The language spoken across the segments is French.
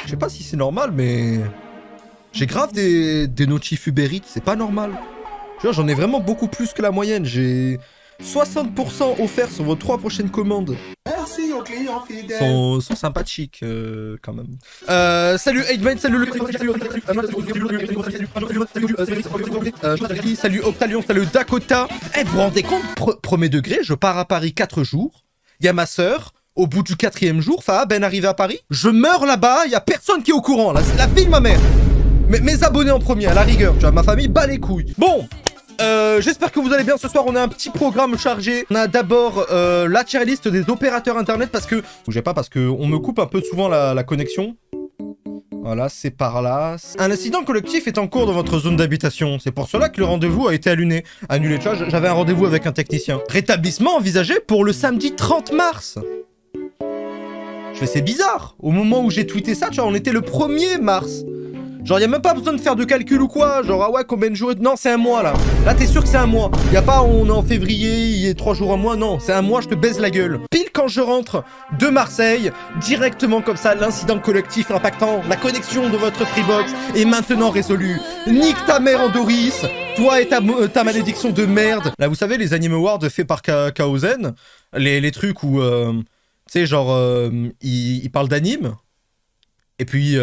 Je sais pas si c'est normal, mais... J'ai grave des notifs Uber Eats, c'est pas normal. Tu vois, j'en ai vraiment beaucoup plus que la moyenne. J'ai 60% offerts sur vos 3 prochaines commandes. Merci aux clients fidèles. Sont sympathiques, quand même. Salut 8man, salut le... Salut Octalion, salut Dakota. Eh, vous vous rendez compte, premier degré, je pars à Paris 4 jours. Il y a ma sœur. Au bout du 4e jour, Faha, Ben arrivé à Paris. Je meurs là-bas, il y a personne qui est au courant, là. C'est la fille de ma mère. Mes abonnés en premier, à la rigueur, tu vois, ma famille bat les couilles. Bon, j'espère que vous allez bien. Ce soir, on a un petit programme chargé. On a d'abord la tier list des opérateurs internet parce que... Bougez pas, parce que on me coupe un peu souvent la connexion. Voilà, c'est par là. Un incident collectif est en cours dans votre zone d'habitation. C'est pour cela que le rendez-vous a été annulé. Annulé, tu vois, j'avais un rendez-vous avec un technicien. Rétablissement envisagé pour le samedi 30 mars. Je fais, c'est bizarre. Au moment où j'ai tweeté ça, tu vois, on était le 1er mars. Genre, y a même pas besoin de faire de calcul ou quoi. Genre, ah ouais, combien de jours... Non, c'est un mois, là. Là, t'es sûr que c'est un mois. Y a pas, on est en février, il y a 3 jours, un mois. Non, c'est un mois, je te baise la gueule. Pile quand je rentre de Marseille, directement comme ça, l'incident collectif impactant la connexion de votre Freebox est maintenant résolu. Nique ta mère en Doris. Toi et ta malédiction de merde. Là, vous savez, les Anime Awards faits par Kaozen, les trucs où... tu sais, genre, ils parlent d'anime. Et puis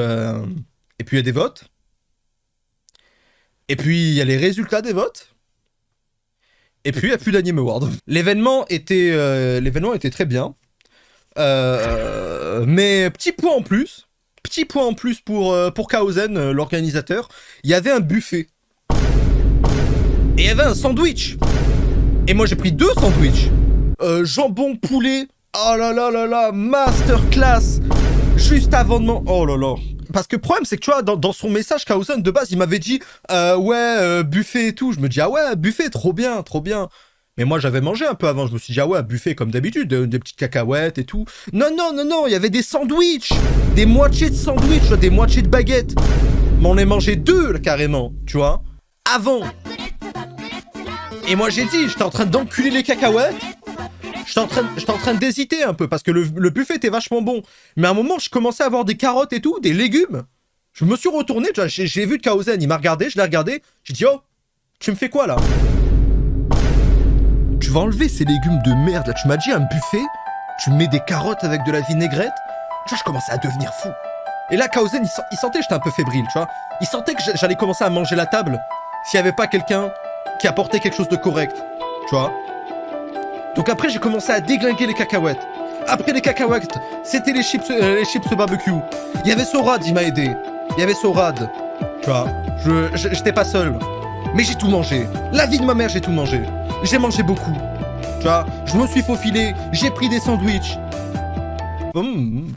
il y a des votes. Et puis il y a les résultats des votes. Et puis il n'y a plus d'Anime Award. L'événement était très bien. Mais petit point en plus. Petit point en plus pour Kaozen, l'organisateur. Il y avait un buffet. Et il y avait un sandwich. Et moi j'ai pris 2 sandwichs. Jambon poulet. Oh là là là là. Masterclass. Juste avant de manger. Oh là là. Parce que le problème, c'est que tu vois, dans son message, Kaozen, de base, il m'avait dit buffet et tout. Je me dis, ah ouais, buffet, trop bien, trop bien. Mais moi, j'avais mangé un peu avant. Je me suis dit, ah ouais, buffet comme d'habitude, des petites cacahuètes et tout. Non, non, non, non, il y avait des sandwichs. Des moitiés de sandwichs, des moitiés de baguettes. Mais on les mangeait 2, là, carrément, tu vois, avant. Et moi, j'ai dit, j'étais en train d'enculer les cacahuètes. J'étais en train d'hésiter un peu, parce que le buffet était vachement bon. Mais à un moment, je commençais à avoir des carottes et tout, des légumes. Je me suis retourné, tu vois, j'ai vu Kaozen, il m'a regardé, je l'ai regardé. J'ai dit, oh, tu me fais quoi, là? Tu vas enlever ces légumes de merde, là. Tu m'as dit un buffet, tu mets des carottes avec de la vinaigrette. Tu vois, je commençais à devenir fou. Et là, Kaozen, il sentait que j'étais un peu fébrile, tu vois. Il sentait que j'allais commencer à manger la table s'il n'y avait pas quelqu'un qui apportait quelque chose de correct, tu vois. Donc après, j'ai commencé à déglinguer les cacahuètes. Après les cacahuètes, c'était les chips barbecue. Il y avait Sorad, il m'a aidé. Il y avait Sorad. Tu vois, j'étais pas seul. Mais j'ai tout mangé. La vie de ma mère, j'ai tout mangé. J'ai mangé beaucoup. Tu vois, je me suis faufilé. J'ai pris des sandwichs.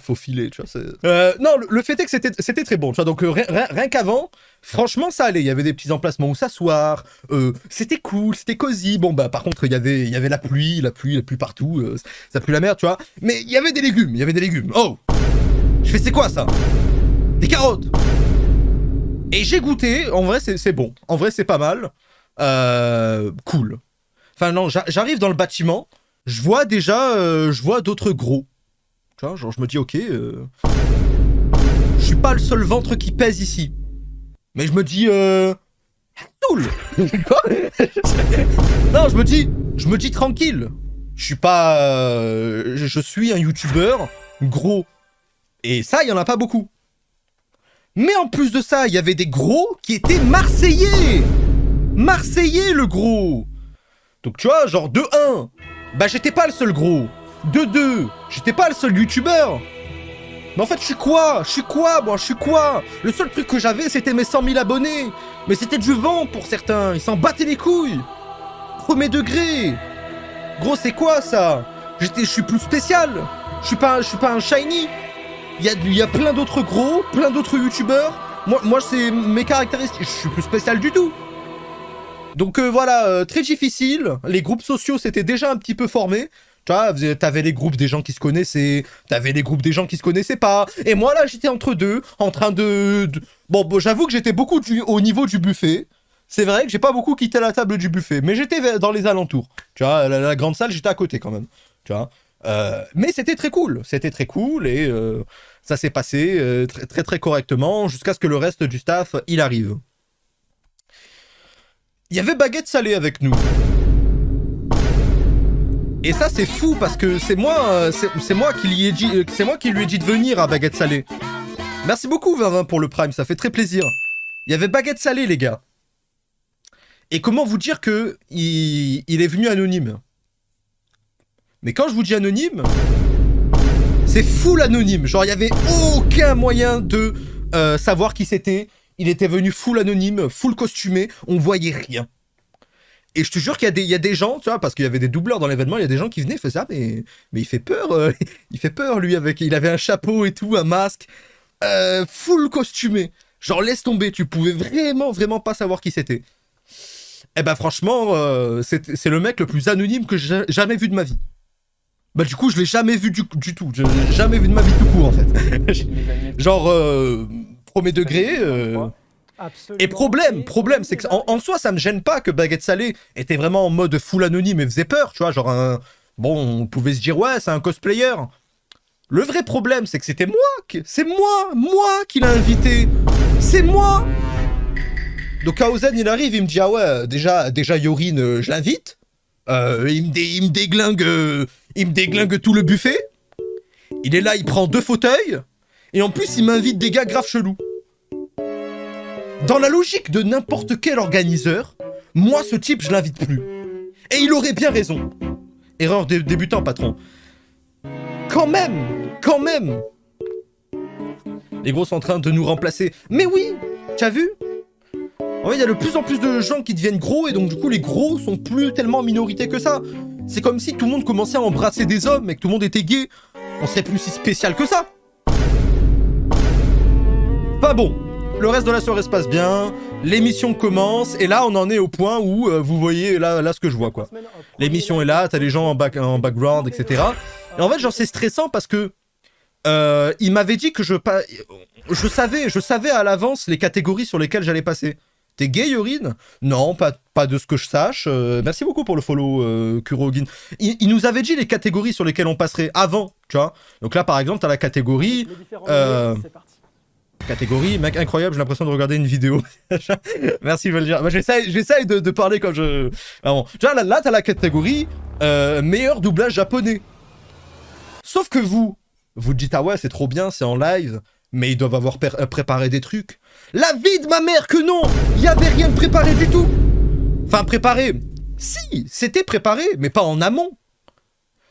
Faufilé, tu vois. Non, le fait est que c'était très bon. Tu vois, donc rien qu'avant, franchement, ça allait. Il y avait des petits emplacements où s'asseoir. C'était cool, c'était cosy. Bon, bah, par contre, il y avait la pluie partout. Ça pue la merde, tu vois. Mais il y avait des légumes. Oh! Je fais, c'est quoi ça? Des carottes! Et j'ai goûté. En vrai, c'est bon. En vrai, c'est pas mal. Cool. Enfin, non, j'arrive dans le bâtiment. Je vois d'autres gros. Tu vois, genre je me dis, ok, je suis pas le seul ventre qui pèse ici. Mais je me dis, cool. Non, je me dis tranquille. Je suis pas, je suis un youtubeur gros. Et ça, il y en a pas beaucoup. Mais en plus de ça, il y avait des gros qui étaient marseillais. Marseillais, le gros. Donc tu vois, genre de 1, bah j'étais pas le seul gros. De 2, j'étais pas le seul youtubeur. Mais en fait, je suis quoi, moi, Le seul truc que j'avais, c'était mes 100 000 abonnés. Mais c'était du vent pour certains, ils s'en battaient les couilles. Premier degré. Gros, c'est quoi, ça? Je suis plus spécial. Je suis pas un shiny. Il y a plein d'autres gros, plein d'autres youtubeurs. Moi, c'est mes caractéristiques. Je suis plus spécial du tout. Donc voilà, très difficile. Les groupes sociaux s'étaient déjà un petit peu formés. Tu vois, t'avais les groupes des gens qui se connaissaient, t'avais les groupes des gens qui se connaissaient pas. Et moi, là, j'étais entre deux, en train de... Bon, j'avoue que j'étais beaucoup au niveau du buffet. C'est vrai que j'ai pas beaucoup quitté la table du buffet, mais j'étais dans les alentours. Tu vois, la grande salle, j'étais à côté quand même. Tu vois, Mais c'était très cool et ça s'est passé très correctement jusqu'à ce que le reste du staff, il arrive. Il y avait Baguette Salée avec nous. Et ça c'est fou parce que c'est moi qui lui ai dit, de venir à Baguette Salée. Merci beaucoup Vinvin pour le Prime, ça fait très plaisir. Il y avait Baguette Salée les gars. Et comment vous dire que il est venu anonyme? Mais quand je vous dis anonyme, c'est full anonyme. Genre il y avait aucun moyen de savoir qui c'était. Il était venu full anonyme, full costumé, on voyait rien. Et je te jure qu'il y a des gens, tu vois, parce qu'il y avait des doubleurs dans l'événement, il y a des gens qui venaient et faisaient ça, mais il fait peur, il fait peur lui avec, il avait un chapeau et tout, un masque, full costumé. Genre laisse tomber, tu pouvais vraiment pas savoir qui c'était. Eh ben franchement, c'est le mec le plus anonyme que j'ai jamais vu de ma vie. Bah du coup je l'ai jamais vu du tout, je l'ai jamais vu de ma vie tout court en fait. Genre premier degré. Et problème, c'est que en soi, ça me gêne pas que Baguette Salée était vraiment en mode full anonyme et faisait peur, tu vois, genre bon, on pouvait se dire, ouais, c'est un cosplayer. Le vrai problème, c'est que c'était moi qui l'a invité. C'est moi. Donc Kaozen, il arrive, il me dit, ah ouais, déjà Yorin, je l'invite. Il me déglingue tout le buffet. Il est là, il prend 2 fauteuils. Et en plus, il m'invite des gars grave chelous. Dans la logique de n'importe quel organiseur, moi ce type je l'invite plus. Et il aurait bien raison. Erreur débutant patron. Quand même. Les gros sont en train de nous remplacer. Mais oui, tu as vu? En fait il y a de plus en plus de gens qui deviennent gros et donc du coup les gros sont plus tellement en minorité que ça. C'est comme si tout le monde commençait à embrasser des hommes et que tout le monde était gay. On serait plus si spécial que ça. Pas bon. Le reste de la soirée se passe bien, l'émission commence, et là on en est au point où vous voyez là ce que je vois quoi. L'émission est là, t'as les gens en background, etc. Et en fait genre c'est stressant parce que il m'avait dit que je savais à l'avance les catégories sur lesquelles j'allais passer. T'es gay Yorin? Non, pas de ce que je sache. Merci beaucoup pour le follow Kurogin. Il nous avait dit les catégories sur lesquelles on passerait avant, tu vois. Donc là par exemple t'as la catégorie... Catégorie, mec incroyable, j'ai l'impression de regarder une vidéo. Merci, je vais le dire. Bah, j'essaye de parler comme je... Ah bon. Tu vois, là t'as la catégorie meilleur doublage japonais. Sauf que vous dites, ah ouais, c'est trop bien, c'est en live, mais ils doivent avoir préparé des trucs. La vie de ma mère que non! Il y avait rien de préparé du tout! Enfin, préparé... Si, c'était préparé, mais pas en amont.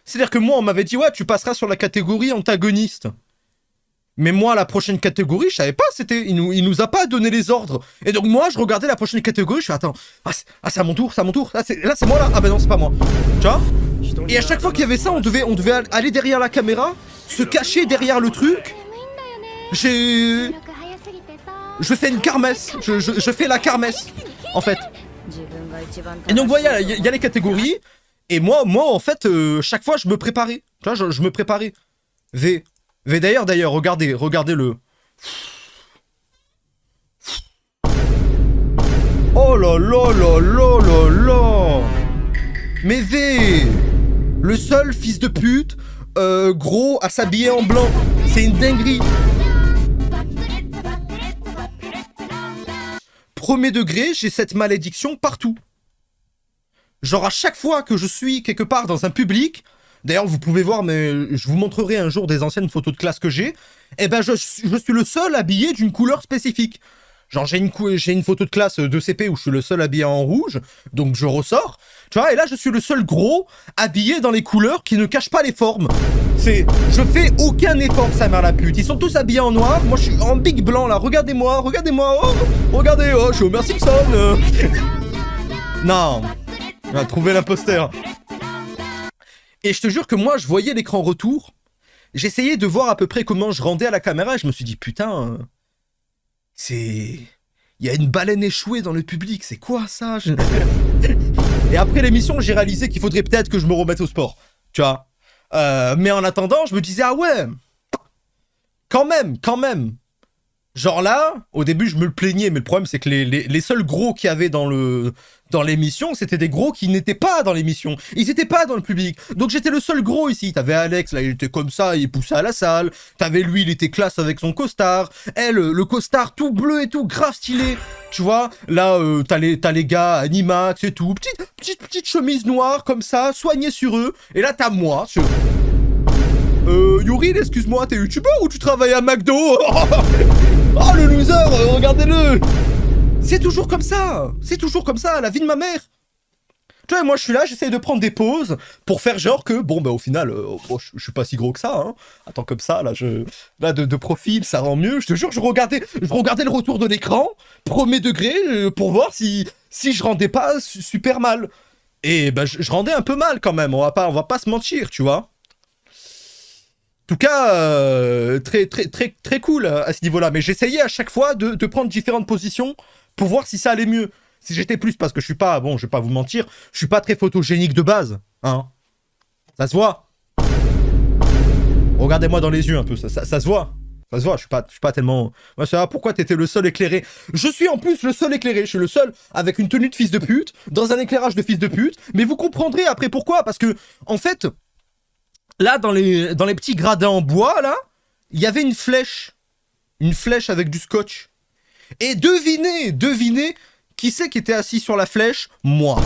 C'est-à-dire que moi, on m'avait dit, ouais, tu passeras sur la catégorie antagoniste. Mais moi, la prochaine catégorie, je savais pas, il nous a pas donné les ordres. Et donc moi, je regardais la prochaine catégorie, je fais, attends, c'est à mon tour, Là, c'est moi, là. Ah ben non, c'est pas moi. Tu vois? Et à chaque fois qu'il y avait ça, on devait aller derrière la caméra, se cacher derrière le truc. Je fais une kermesse. Je fais la kermesse, en fait. Et donc, voilà, il y a les catégories. Et moi, en fait, chaque fois, je me préparais. Tu vois, je me préparais. D'ailleurs, regardez-le. Oh là là là là là là. Mais V, le seul fils de pute, gros, à s'habiller en blanc. C'est une dinguerie. Premier degré, j'ai cette malédiction partout. Genre à chaque fois que je suis quelque part dans un public... D'ailleurs, vous pouvez voir, mais je vous montrerai un jour des anciennes photos de classe que j'ai. Eh ben, je suis le seul habillé d'une couleur spécifique. Genre, j'ai une photo de classe de CP où je suis le seul habillé en rouge, donc je ressors. Tu vois, et là, je suis le seul gros habillé dans les couleurs qui ne cachent pas les formes. Je fais aucun effort, sa mère la pute. Ils sont tous habillés en noir, moi je suis en big blanc là. Regardez-moi, oh, regardez, oh, je suis Homer Simpson. Non, on a trouvé l'imposteur. Et je te jure que moi, je voyais l'écran retour. J'essayais de voir à peu près comment je rendais à la caméra. Et je me suis dit, putain, il y a une baleine échouée dans le public. C'est quoi ça? Et après l'émission, j'ai réalisé qu'il faudrait peut-être que je me remette au sport. Tu vois. Mais en attendant, je me disais, ah ouais, quand même. Genre là, au début, je me le plaignais, mais le problème, c'est que les seuls gros qu'il y avait dans l'émission, c'était des gros qui n'étaient pas dans l'émission. Ils étaient pas dans le public. Donc j'étais le seul gros ici. T'avais Alex, là, il était comme ça, il poussait à la salle. T'avais lui, il était classe avec son costard. Elle, le costard tout bleu et tout, grave stylé. Tu vois, là, t'as les gars, Animax et tout. Petite chemise noire, comme ça, soignée sur eux. Et là, t'as moi, Yourine, excuse-moi, t'es youtubeur ou tu travailles à McDo? Oh, le loser, regardez-le. C'est toujours comme ça. C'est toujours comme ça, la vie de ma mère. Tu vois, moi, je suis là, j'essaye de prendre des pauses pour faire genre que, bon, bah, au final, bon, je suis pas si gros que ça, hein. Attends, comme ça, là, de profil, ça rend mieux. Je te jure, je regardais le retour de l'écran, premier degré, pour voir si je rendais pas super mal. Et, bah, je rendais un peu mal, quand même. On va pas se mentir, tu vois. En tout cas, très cool à ce niveau-là. Mais j'essayais à chaque fois de prendre différentes positions pour voir si ça allait mieux. Si j'étais plus, parce que je suis pas, bon, je vais pas vous mentir, je suis pas très photogénique de base, hein. Ça se voit. Regardez-moi dans les yeux un peu, ça se voit. Ça se voit, je suis pas tellement... Moi, c'est pourquoi t'étais le seul éclairé. Je suis en plus le seul éclairé, je suis le seul avec une tenue de fils de pute, dans un éclairage de fils de pute, mais vous comprendrez après pourquoi, parce que, en fait... Là, dans les petits gradins en bois, là, il y avait une flèche. Une flèche avec du scotch. Et devinez qui c'est qui était assis sur la flèche? Moi.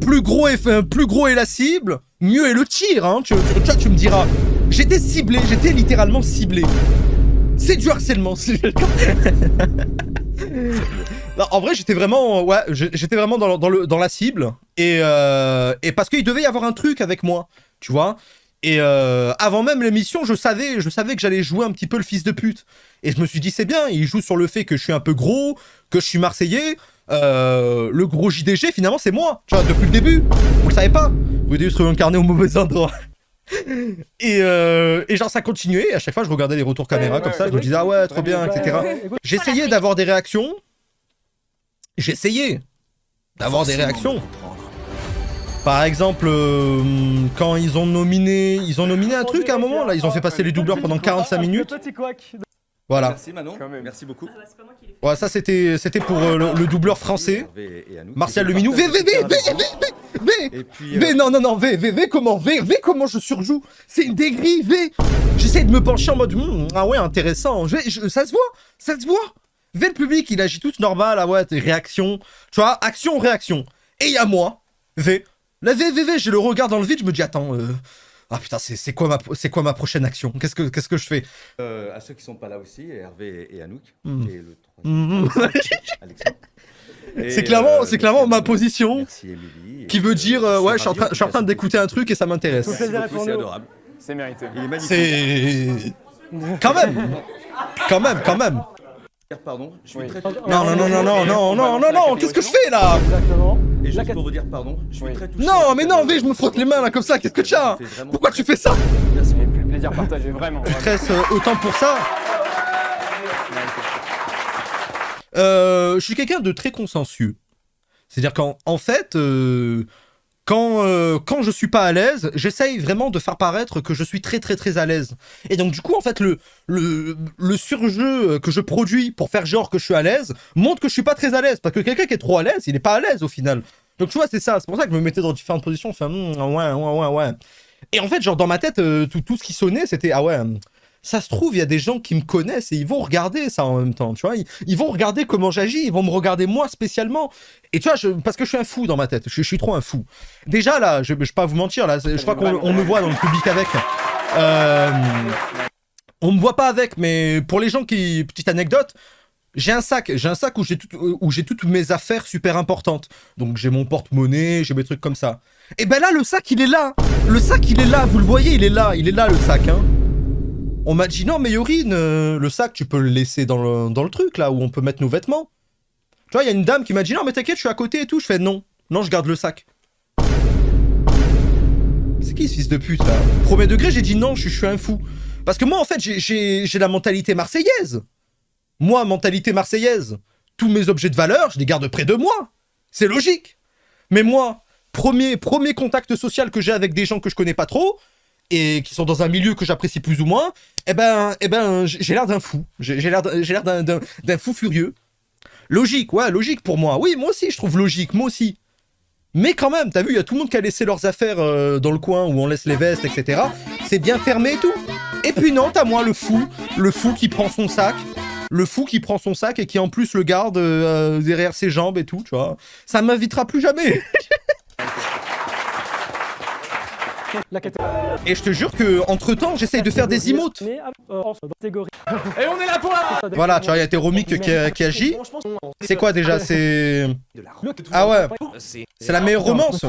Plus gros est la cible, mieux est le tir, hein. Tu me diras. J'étais ciblé, j'étais littéralement ciblé. C'est du harcèlement. Non, en vrai, j'étais vraiment, ouais, j'étais vraiment dans la cible. Et parce qu'il devait y avoir un truc avec moi, tu vois. Et avant même l'émission, je savais que j'allais jouer un petit peu le fils de pute. Et je me suis dit, c'est bien, il joue sur le fait que je suis un peu gros, que je suis marseillais. Le gros JDG, finalement, c'est moi, tu vois, depuis le début. Vous le savez pas. Vous devez se réincarner au mauvais endroit. Et genre ça continuait, et à chaque fois je regardais les retours caméra comme ça, je me disais ah ouais trop bien, etc. J'essayais d'avoir des réactions. Par exemple, quand ils ont nominé un truc à un moment, là ils ont fait passer les doubleurs pendant 45 minutes. Voilà. Merci Manon, merci beaucoup. Ouais, ça c'était pour le doubleur français. Martial Leminou. V, comment je surjoue? C'est une dégrille, V. J'essaie de me pencher en mode, ah ouais, intéressant. Ça se voit. V, le public, il agit tout normal, ah ouais, réaction. Tu vois, action, réaction. Et il y a moi, V. La V, je le regarde dans le vide, je me dis, attends, ah putain, c'est quoi ma prochaine action? Qu'est-ce que je fais? À ceux qui sont pas là aussi, Hervé et Anouk, et le troisième, Alexandre. C'est clairement ma position. Merci Émilie. Qui veut dire, ouais, je suis en train d'écouter un truc et ça m'intéresse. C'est adorable. C'est mérité. Il est magnifique. C'est... Quand même. Pardon, je suis très... Non, qu'est-ce que je fais là? Exactement. Et juste pour vous dire pardon, je suis très touché. Non, mais non, V, je me frotte les mains là comme ça, qu'est-ce que tu as? Pourquoi tu fais ça? Merci Et beaucoup. puis le plaisir partagé, vraiment. Tu stresses autant pour ça? Je suis quelqu'un de très consciencieux. C'est-à-dire qu'en fait, quand je suis pas à l'aise, j'essaye vraiment de faire paraître que je suis très à l'aise. Et donc du coup, en fait, le surjeu que je produis pour faire genre que je suis à l'aise montre que je suis pas très à l'aise. Parce que quelqu'un qui est trop à l'aise, il est pas à l'aise au final. Donc tu vois, c'est ça. C'est pour ça que je me mettais dans différentes positions. Enfin, ouais. Et en fait, genre dans ma tête, tout ce qui sonnait, c'était ah ouais. Ça se trouve, il y a des gens qui me connaissent et ils vont regarder ça en même temps, tu vois. Ils vont regarder comment j'agis, ils vont me regarder moi spécialement. Et tu vois, parce que je suis un fou dans ma tête, je suis trop un fou. Déjà là, je vais pas vous mentir, là, je crois qu'on me voit dans le public avec. On me voit pas avec, mais pour les gens qui... Petite anecdote, j'ai un sac où j'ai toutes mes affaires super importantes. Donc j'ai mon porte-monnaie, j'ai mes trucs comme ça. Et ben là, le sac, il est là. Le sac, il est là, vous le voyez, il est là le sac, hein. On m'a dit non mais Yourine, le sac tu peux le laisser dans le truc là où on peut mettre nos vêtements. Tu vois, il y a une dame qui m'a dit non mais t'inquiète, je suis à côté et tout. Je fais non, je garde le sac. C'est qui ce fils de pute là? Premier degré, j'ai dit non, je suis un fou. Parce que moi en fait j'ai la mentalité marseillaise. Moi, mentalité marseillaise, tous mes objets de valeur, je les garde près de moi. C'est logique. Mais moi, premier contact social que j'ai avec des gens que je connais pas trop, et qui sont dans un milieu que j'apprécie plus ou moins, j'ai l'air d'un fou. J'ai l'air d'un fou furieux. Logique, ouais, logique pour moi. Oui, moi aussi, je trouve logique, moi aussi. Mais quand même, t'as vu, il y a tout le monde qui a laissé leurs affaires dans le coin où on laisse les vestes, etc. C'est bien fermé et tout. Et puis non, t'as moi le fou qui prend son sac. Le fou qui prend son sac et qui en plus le garde derrière ses jambes et tout, tu vois. Ça m'invitera plus jamais. Et je te jure que entre temps, j'essaye de faire des emotes. Et on est là pour la... Voilà, tu vois, il y a Théromique qui agit. C'est quoi déjà? C'est... Ah ouais, c'est la meilleure romance.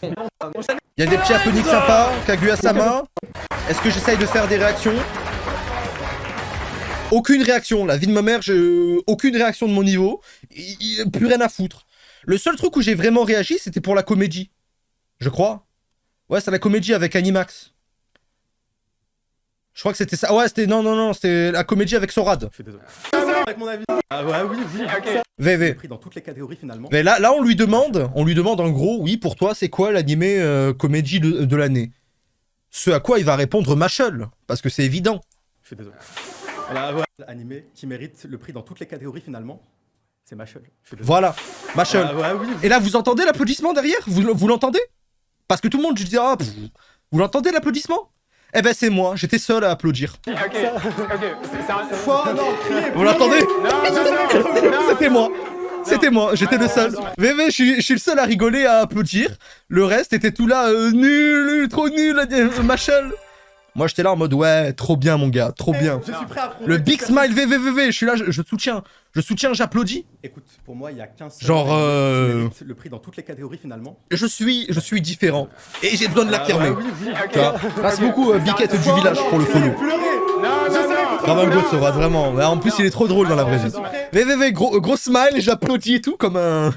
Il y a des petits aponiques sympas, Kaguya-sama. Est-ce que j'essaye de faire des réactions? Aucune réaction, la vie de ma mère, aucune réaction de mon niveau. Plus rien à foutre. Le seul truc où j'ai vraiment réagi, c'était pour la comédie. Je crois. Ouais, c'est la comédie avec Animax. Je crois que c'était ça. Ouais, c'était... Non, c'était la comédie avec Sorad. Je suis désolé. Avec mon avis. Ah ouais, oui. Ok. VV. Pris dans toutes les catégories finalement. Mais là, on lui demande en gros, oui, pour toi, c'est quoi l'animé comédie de l'année? Ce à quoi il va répondre Machel, parce que c'est évident. Je suis désolé. Voilà, ouais. L'animé qui mérite le prix dans toutes les catégories finalement, c'est Machel. Voilà, Machel. Ah ouais, oui. Et là, vous entendez l'applaudissement derrière? Vous l'entendez? Parce que tout le monde dit, ah, vous l'entendez l'applaudissement? Eh ben c'est moi, j'étais seul à applaudir. Ok. C'est un... Vous l'entendez? Non. C'était moi. C'était moi, j'étais le seul. VV, je suis le seul à rigoler, à applaudir. Le reste était tout là, nul, trop nul, Machel. Moi j'étais là en mode, ouais, trop bien mon gars, trop bien. Je suis prêt à affronter Le big toute smile VVVV, je suis là, je soutiens. Je soutiens, j'applaudis. Écoute, pour moi, il y a 15 Genre, qui méritent le prix dans toutes les catégories finalement. Je suis différent. Et j'ai besoin de l'affirmer. Ouais, oui. Tu vois. Merci beaucoup, Biquette du village, pour le follow. Grave un gosse, Sorad, vraiment. En plus, il est trop drôle dans la vraie vie. VVV, gros smile, et j'applaudis et tout comme un...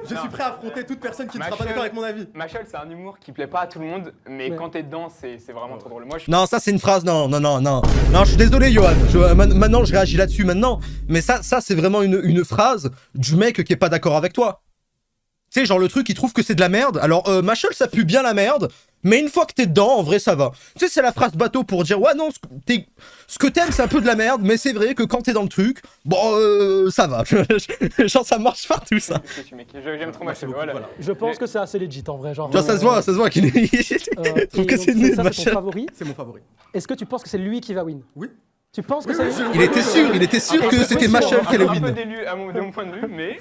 Je suis prêt à affronter toute personne qui ne sera pas d'accord avec mon avis. Machel, c'est un humour qui plaît pas à tout le monde, mais quand t'es dedans, c'est vraiment trop drôle. Moi, je... Non, ça c'est une phrase, non, je suis désolé, Johan. Maintenant, je réagis là-dessus maintenant. Mais ça c'est vraiment une phrase du mec qui est pas d'accord avec toi. Tu sais, genre le truc, il trouve que c'est de la merde. Alors, Machel, ça pue bien la merde. Mais une fois que t'es dedans, en vrai, ça va. Tu sais, c'est la phrase bateau pour dire, ouais, non, ce que t'aimes, c'est un peu de la merde, mais c'est vrai que quand t'es dans le truc, bon, ça va. Genre, ça marche partout, ça. J'aime trop Machel, voilà. Je pense que c'est assez legit en vrai. Genre, Tu vois, ça se voit qu'il est... Je trouve que c'est nul, ça, c'est ton Machel. favori. C'est mon favori. Est-ce que tu penses que c'est lui qui va win? Oui. Tu penses que c'est lui? Il était sûr que c'était Machel qui allait Un peu win. d'élu de mon point de vue, mais...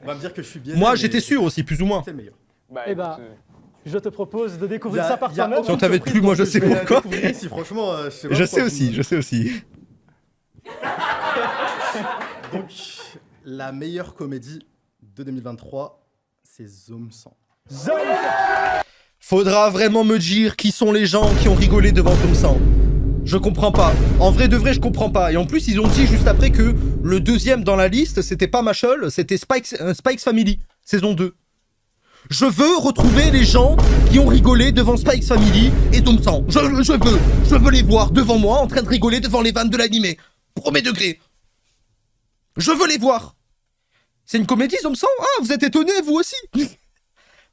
On va me dire que je suis biaisé. Moi, mais j'étais sûr aussi, plus ou moins. C'est le meilleur. Bah, Eh bah, écoute, je te propose de découvrir ça par toi-même. Si on t'avait plus, moi, je sais pourquoi. Si franchement, je sais pas Je pourquoi sais aussi. Donc, la meilleure comédie de 2023, c'est Zome 100. Faudra vraiment me dire qui sont les gens qui ont rigolé devant Zome 100. Je comprends pas. En vrai de vrai, je comprends pas. Et en plus, ils ont dit juste après que le deuxième dans la liste, c'était pas Machel, c'était Spike's Family, saison 2. Je veux retrouver les gens qui ont rigolé devant Spike's Family et Zome 100. Je veux les voir devant moi en train de rigoler devant les vannes de l'animé. Premier degré. Je veux les voir. C'est une comédie, Zome 100? Ah, vous êtes étonnés, vous aussi?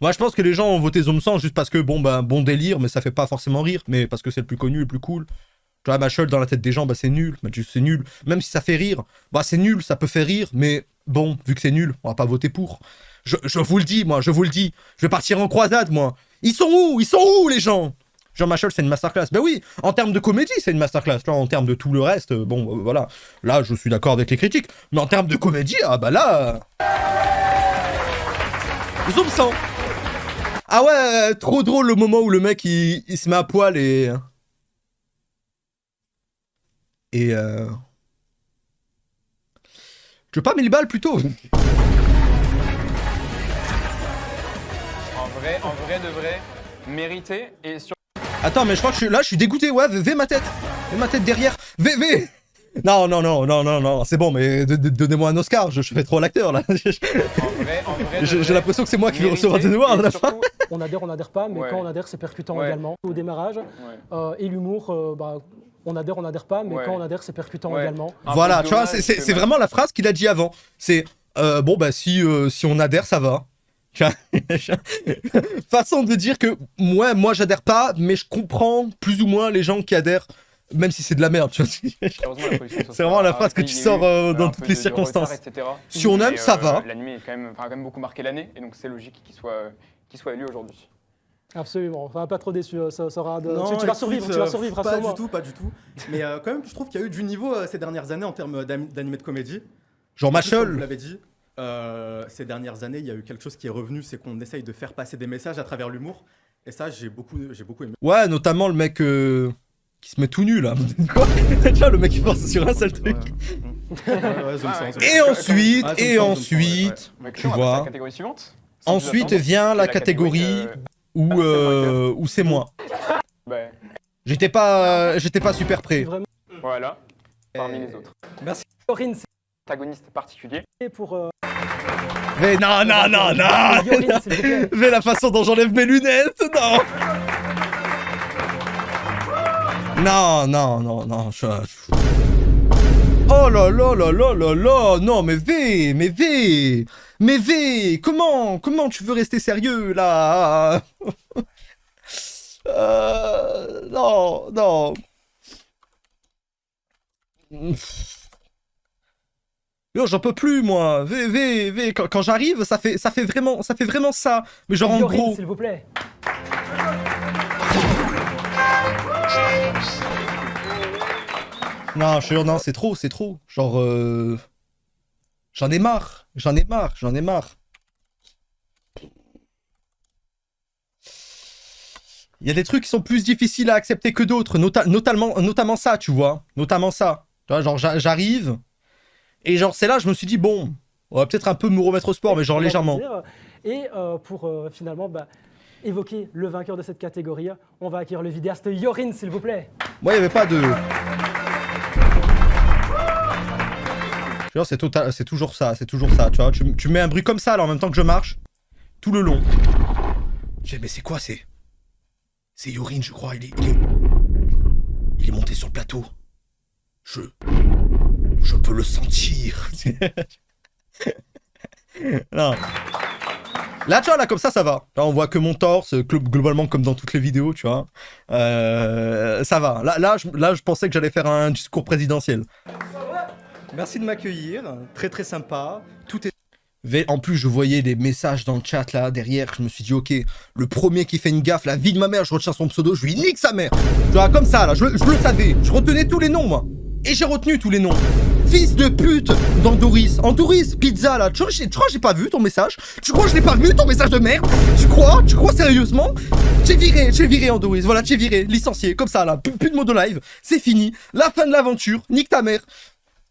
Moi, je pense que les gens ont voté Zome 100 juste parce que, bon délire, mais ça fait pas forcément rire, mais parce que c'est le plus connu, le plus cool. Tu vois, Machel dans la tête des gens, bah c'est nul. C'est nul. Même si ça fait rire, bah c'est nul, ça peut faire rire, mais bon, vu que c'est nul, on va pas voter pour. Je vous le dis, moi, je vous le dis. Je vais partir en croisade, moi. Ils sont où, les gens? Genre, Machel, c'est une masterclass. Ben oui, en termes de comédie, c'est une masterclass. Tu vois, en termes de tout le reste, bon, voilà. Là, je suis d'accord avec les critiques. Mais en termes de comédie, ah bah là... Zome 100. Ah ouais, trop drôle le moment où le mec, il se met à poil et... Tu veux pas 1000 balles plutôt? en vrai de vrai, mérité et sur... Attends, mais je crois que je suis dégoûté, ouais, V ma tête. V ma tête derrière. V. Non, c'est bon, mais donnez-moi un Oscar, je fais trop l'acteur là. En vrai J'ai l'impression que c'est moi qui vais recevoir des noirs à la fin. On adhère pas, mais Ouais. quand on adhère, c'est percutant Ouais. également. Au démarrage, et l'humour, bah, on adhère pas, mais Ouais. quand on adhère, c'est percutant Ouais. également. Voilà, peu tu vois, dommage c'est que vraiment la phrase qu'il a dit avant. C'est, bon, bah si on adhère, ça va. Façon de dire que moi j'adhère pas, mais je comprends plus ou moins les gens qui adhèrent, même si c'est de la merde. Tu vois. C'est vraiment la phrase que tu sors dans toutes les circonstances. Si on aime, ça va. L'anime a quand même beaucoup marqué l'année, et donc c'est logique qu'il soit élu aujourd'hui. Absolument, ça va pas trop déçu, ça sera de... Non, tu vas survivre, pas du tout, pas du tout. Mais quand même, je trouve qu'il y a eu du niveau ces dernières années en termes d'animé de comédie. Genre Comme Machel. vous l'avez dit, ces dernières années, il y a eu quelque chose qui est revenu, c'est qu'on essaye de faire passer des messages à travers l'humour. Et ça, j'ai beaucoup aimé. Ouais, notamment le mec qui se met tout nu là. Quoi? Tu vois, le mec qui pense sur un seul truc. Et ensuite, tu vois, la catégorie suivante. ensuite vient la catégorie où c'est moi. Ouais. J'étais pas super prêt. Vraiment, Voilà, parmi les autres. Merci. Yorin, Protagoniste particulier. c'est pour... Mais non, Yorin, s'il vous plaît. mais la façon dont j'enlève mes lunettes, non. Non, Oh là là là là là là, non mais V, comment tu veux rester sérieux là? Non. Yo, j'en peux plus moi. V, quand j'arrive, ça fait vraiment ça. Mais genre en Yorin, gros. s'il vous plaît. Non, je suis non, c'est trop. Genre j'en ai marre. Il y a des trucs qui sont plus difficiles à accepter que d'autres, notamment ça, tu vois. Notamment ça. Tu vois, genre j'arrive et genre c'est là, je me suis dit bon, on va peut-être un peu me remettre au sport, mais genre légèrement. Et pour finalement évoquer le vainqueur de cette catégorie, on va accueillir le vidéaste Yorin, s'il vous plaît. Moi, il n'y avait pas de... C'est toujours ça, tu vois. Tu mets un bruit comme ça, alors en même temps que je marche, tout le long. Mais c'est quoi, c'est Yorin, je crois, il est monté sur le plateau. Je peux le sentir. Non. Là, tu vois, là, comme ça va. Là, on voit que mon torse, globalement, comme dans toutes les vidéos, tu vois. Ça va. Là, je pensais que j'allais faire un discours présidentiel. Merci de m'accueillir, très très sympa. Tout est... En plus, je voyais des messages dans le chat, là, derrière. Je me suis dit, ok, le premier qui fait une gaffe, la vie de ma mère, je retiens son pseudo, je lui nique sa mère. Tu vois, comme ça, là, je le savais. Je retenais tous les noms, moi. Et j'ai retenu tous les noms. Fils de pute d'Andoris. Andoris, pizza là. Tu crois que j'ai pas vu ton message? Tu crois que je l'ai pas vu ton message de merde? Tu crois sérieusement? J'ai viré Andoris. Voilà, j'ai viré, licencié, comme ça là. Plus de mots de live. C'est fini. La fin de l'aventure. Nique ta mère.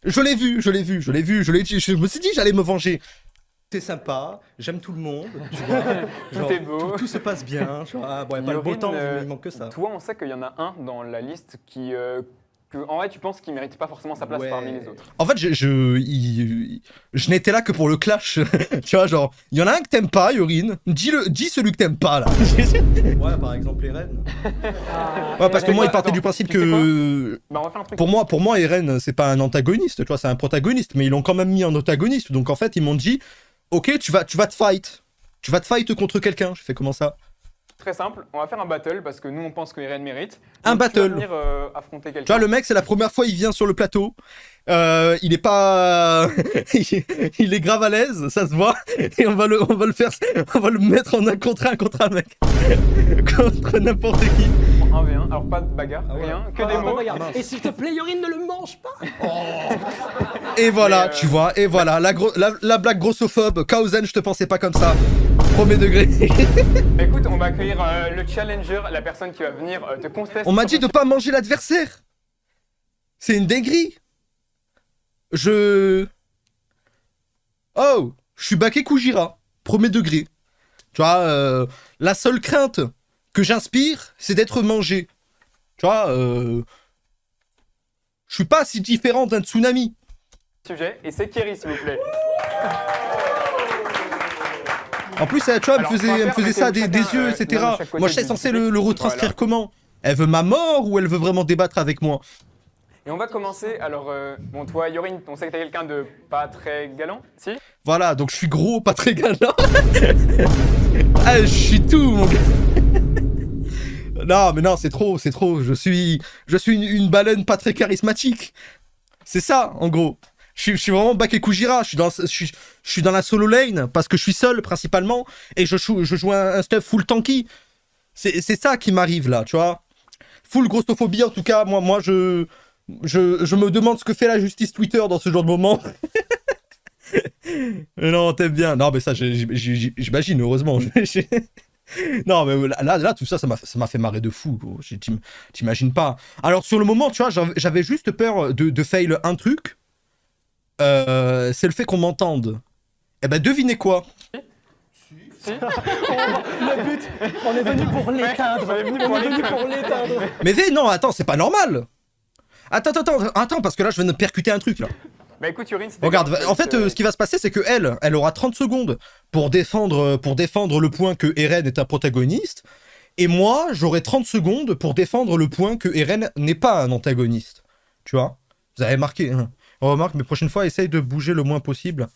Je l'ai vu. Je me suis dit j'allais me venger. C'est sympa, j'aime tout le monde, tu vois. Tout est beau. Tout se passe bien, tu vois. Bon, il n'y a pas le beau temps, il manque que ça. Toi, on sait qu'il y en a un dans la liste qui... en vrai, tu penses qu'il mérite pas forcément sa place parmi les autres. En fait, je n'étais là que pour le clash. Tu vois, genre, il y en a un que t'aimes pas, Yorin. Dis celui que t'aimes pas, là. Ouais, par exemple, Eren. Ouais, parce que moi, il partait du principe que... Bah, on va faire un truc. Pour moi, Eren, c'est pas un antagoniste, tu vois, c'est un protagoniste. Mais ils l'ont quand même mis en antagoniste. Donc, en fait, ils m'ont dit, ok, tu vas te fight. Tu vas te fight contre quelqu'un. Je fais comment ça? Très simple, on va faire un battle parce que nous on pense que Eren mérite. Un Donc, battle. Tu vas venir affronter quelqu'un. Tu vois, le mec, c'est la première fois il vient sur le plateau. Il est pas... il est grave à l'aise, ça se voit. Et on va le mettre en un contre un mec. Contre n'importe qui. 1v1, alors pas de bagarre, rien, que des mots. Et s'il te plaît, Yorin, ne le mange pas. Et voilà, tu vois, et voilà, la blague grossophobe. Kauzen, je te pensais pas comme ça. Premier degré. Écoute, on va accueillir le challenger, la personne qui va venir te contester. On m'a dit de pas manger l'adversaire. C'est une dinguerie. Oh, je suis Bake Kujira, premier degré. Tu vois, la seule crainte que j'inspire, c'est d'être mangé. Tu vois, je suis pas si différent d'un tsunami. Sujet, et c'est Kerry, s'il vous plaît. En plus, tu vois, Alors, elle me faisait ça des yeux, etc. Moi, j'étais censé le retranscrire comment? Elle veut ma mort ou elle veut vraiment débattre avec moi? Et on va commencer. Alors, bon, toi, Yorin, on sait que t'es quelqu'un de pas très galant, si? Voilà, donc je suis gros, pas très galant. Ah, je suis tout, mon gars. Non, mais non, c'est trop. Je suis une baleine pas très charismatique. C'est ça, en gros. Je suis vraiment Bake Kujira. Je suis dans la solo lane parce que je suis seul, principalement. Et je joue un stuff full tanky. C'est ça qui m'arrive, là, tu vois. Full grossophobie, en tout cas. Moi, je me demande ce que fait la justice Twitter dans ce genre de moment. Mais non, t'aimes bien. Non, mais ça, j'imagine, heureusement. Non, mais là, tout ça, ça m'a fait marrer de fou. T'imagines pas. Alors, sur le moment, tu vois, j'avais juste peur de fail un truc. C'est le fait qu'on m'entende. Eh ben, devinez quoi? Le but, on est venu pour l'éteindre. On est venu pour l'éteindre. Mais non, attends, c'est pas normal. Attends, parce que là, je viens de percuter un truc, là. Bah écoute, Yorin, c'était... Regarde, en fait, ce qui va se passer, c'est que elle aura 30 secondes pour défendre le point que Eren est un protagoniste, et moi, j'aurai 30 secondes pour défendre le point que Eren n'est pas un antagoniste. Tu vois? Vous avez marqué, hein. On remarque, mais prochaine fois, essaye de bouger le moins possible.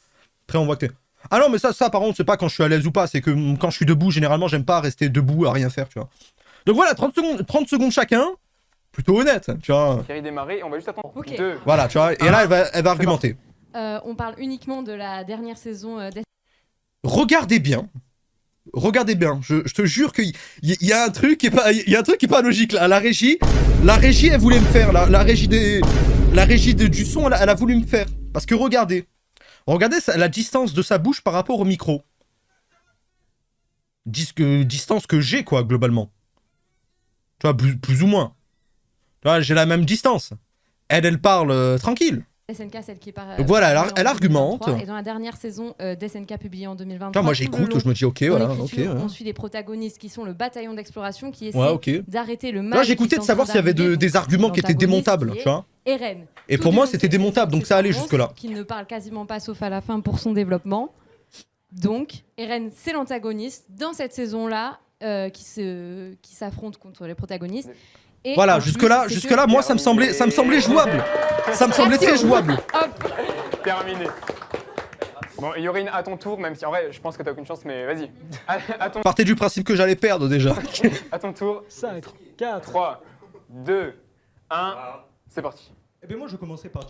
Après, on voit que t'es... Ah non, mais ça, par contre, c'est pas quand je suis à l'aise ou pas, c'est que quand je suis debout, généralement, j'aime pas rester debout à rien faire, tu vois. Donc voilà, 30 secondes chacun. Plutôt honnête, tu vois. Thierry démarrer, on va juste attendre Ok. 2. Voilà, tu vois, et là, elle va argumenter. On parle uniquement de la dernière saison Regardez bien, je te jure qu'il y a un truc qui est pas logique là. La régie, elle voulait me faire, la régie du son, elle a voulu me faire. Parce que regardez la distance de sa bouche par rapport au micro. Distance que j'ai, quoi, globalement. Tu vois, plus ou moins. Tu vois, j'ai la même distance. Elle parle tranquille. SNK, celle qui part. Donc voilà, elle argumente. Et dans la dernière saison d'SNK publiée en 2023. Toi, moi j'écoute, je me dis ok, voilà, ok. On suit des protagonistes qui sont le bataillon d'exploration qui essaie d'arrêter le mal. Là, j'écoutais de savoir s'il y avait des arguments qui étaient démontables, tu vois. Eren. Et pour moi, c'était démontable, donc ça allait jusque-là. Qui ne parle quasiment pas sauf à la fin pour son développement. Donc, Eren, c'est l'antagoniste dans cette saison-là qui s'affronte contre les protagonistes. Et voilà, jusque-là, moi, ça me semblait jouable. Ça me semblait très jouable. Hop. Terminé. Bon, Yorin, à ton tour, même si en vrai, je pense que t'as aucune chance, mais vas-y. Partez du principe que j'allais perdre déjà. À ton tour. 5, 4, 3, 2, 1, c'est parti. Eh bien, moi, je commençais par...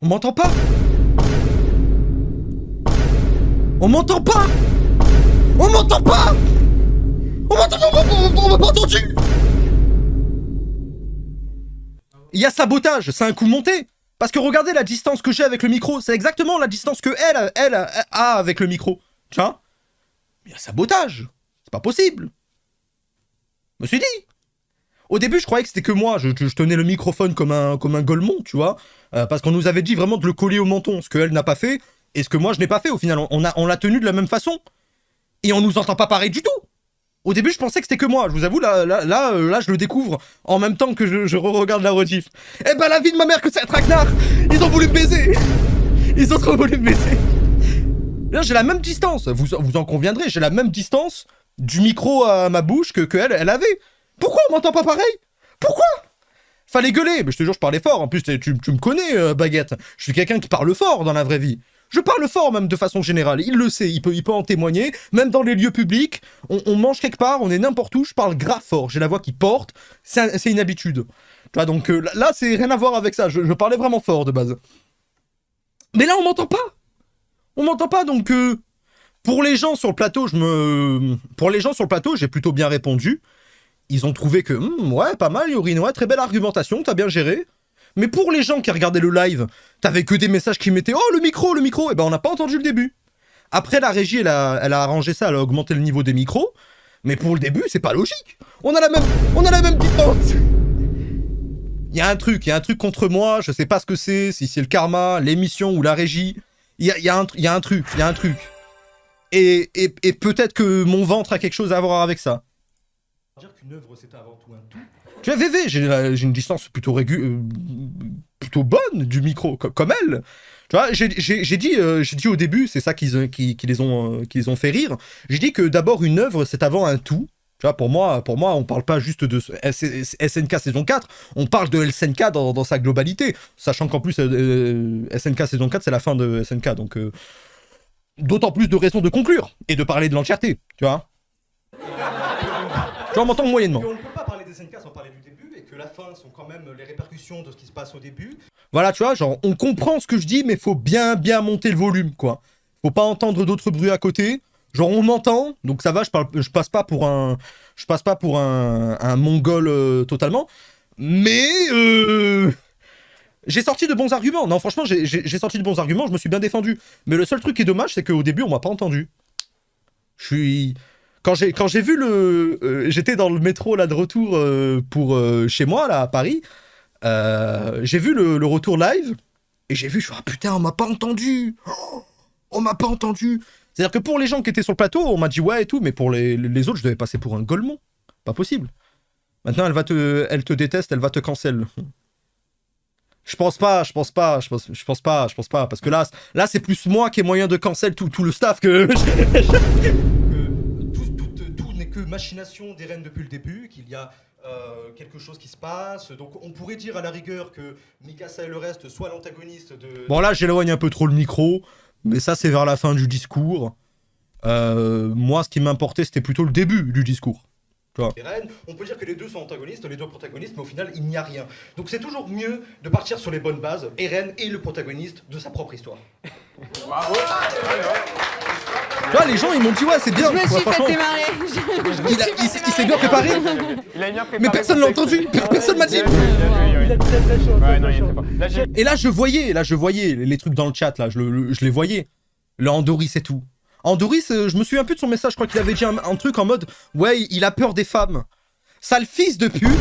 On m'entend pas? On m'entend pas? On m'entend pas? On m'a pas entendu. Il y a sabotage, c'est un coup monté. Parce que regardez la distance que j'ai avec le micro, c'est exactement la distance que elle a avec le micro. Tu vois? Il y a sabotage, c'est pas possible. Je me suis dit. Au début, je croyais que c'était que moi, je tenais le microphone comme un golemon, tu vois. Parce qu'on nous avait dit vraiment de le coller au menton, ce qu'elle n'a pas fait, et ce que moi je n'ai pas fait au final. On l'a tenu de la même façon. Et on nous entend pas pareil du tout. Au début, je pensais que c'était que moi. Je vous avoue, là, je le découvre en même temps que je re-regarde la rediff. Eh ben, la vie de ma mère que c'est un traquenard. Ils ont voulu me baiser. Ils ont trop voulu me baiser. Là, j'ai la même distance. Vous en conviendrez, j'ai la même distance du micro à ma bouche que elle avait. Pourquoi on m'entend pas pareil? Pourquoi? Fallait gueuler. Mais je te jure, je parlais fort. En plus, tu me connais, Baguette. Je suis quelqu'un qui parle fort dans la vraie vie. Je parle fort même de façon générale, il le sait, il peut en témoigner, même dans les lieux publics, on mange quelque part, on est n'importe où, je parle grave fort, j'ai la voix qui porte, c'est une habitude. Tu vois, donc là, c'est rien à voir avec ça, je parlais vraiment fort de base. Mais là, on m'entend pas, donc pour les gens sur le plateau, j'ai plutôt bien répondu. Ils ont trouvé que, ouais, pas mal, Yorin, ouais, très belle argumentation, t'as bien géré. Mais pour les gens qui regardaient le live, t'avais que des messages qui mettaient « Oh, le micro !» Et ben, on n'a pas entendu le début. Après, la régie, elle a arrangé ça, elle a augmenté le niveau des micros. Mais pour le début, c'est pas logique. On a la même distance. Il y a un truc contre moi, je sais pas ce que c'est, si c'est le karma, l'émission ou la régie. Il y a un truc. Et peut-être que mon ventre a quelque chose à voir avec ça. Dire qu'une œuvre, c'est avant tout un tout. Tu vois, VV, j'ai une distance plutôt bonne du micro, comme elle. Tu vois, j'ai dit au début, c'est ça qui les ont fait rire. J'ai dit que d'abord une œuvre, c'est avant un tout, Tu vois, pour moi, on parle pas juste de SNK saison 4, on parle de SNK dans sa globalité. Sachant qu'en plus, SNK saison 4, c'est la fin de SNK. Donc, d'autant plus de raisons de conclure et de parler de l'entièreté. Tu vois. Tu vois, on m'entend moyennement. On ne peut pas parler des SNK sans parler du début et que la fin sont quand même les répercussions de ce qui se passe au début. Voilà, tu vois, genre, on comprend ce que je dis, mais faut bien monter le volume, quoi. Faut pas entendre d'autres bruits à côté. Genre, on m'entend, donc ça va, je passe pas pour un mongol totalement. Mais j'ai sorti de bons arguments. Non, franchement, j'ai sorti de bons arguments, je me suis bien défendu. Mais le seul truc qui est dommage, c'est qu'au début, on m'a pas entendu. Quand j'ai vu j'étais dans le métro là de retour pour chez moi là à Paris. J'ai vu le retour live et j'ai vu, je suis ah putain, on m'a pas entendu. Oh, on m'a pas entendu. C'est-à-dire que pour les gens qui étaient sur le plateau, on m'a dit ouais et tout, mais pour les autres, je devais passer pour un golemon. Pas possible. Maintenant, elle te déteste, elle va te cancel. Je pense pas, parce que là c'est plus moi qui ai moyen de cancel tout le staff que... Tout n'est que machination des reines depuis le début, qu'il y a quelque chose qui se passe. Donc on pourrait dire à la rigueur que Mikasa et le reste soient l'antagoniste de... Bon là, j'éloigne un peu trop le micro, mais ça c'est vers la fin du discours. Moi, ce qui m'importait, c'était plutôt le début du discours. Eren, on peut dire que les deux sont antagonistes, les deux protagonistes, mais au final, il n'y a rien. Donc c'est toujours mieux de partir sur les bonnes bases. Eren est le protagoniste de sa propre histoire. Là, les gens, ils m'ont dit ouais, c'est bien. Je me suis fait démarrer. Il s'est bien préparé. Il a bien préparé. Mais personne l'a entendu. Personne m'a dit. Il a dit très chaud. Ouais, non, il était fort. Et là, je voyais les trucs dans le chat, là, je les voyais. Le Andoris et tout. Andoris, je me souviens plus de son message, je crois qu'il avait dit un truc en mode « Ouais, il a peur des femmes. » Sale fils de pute,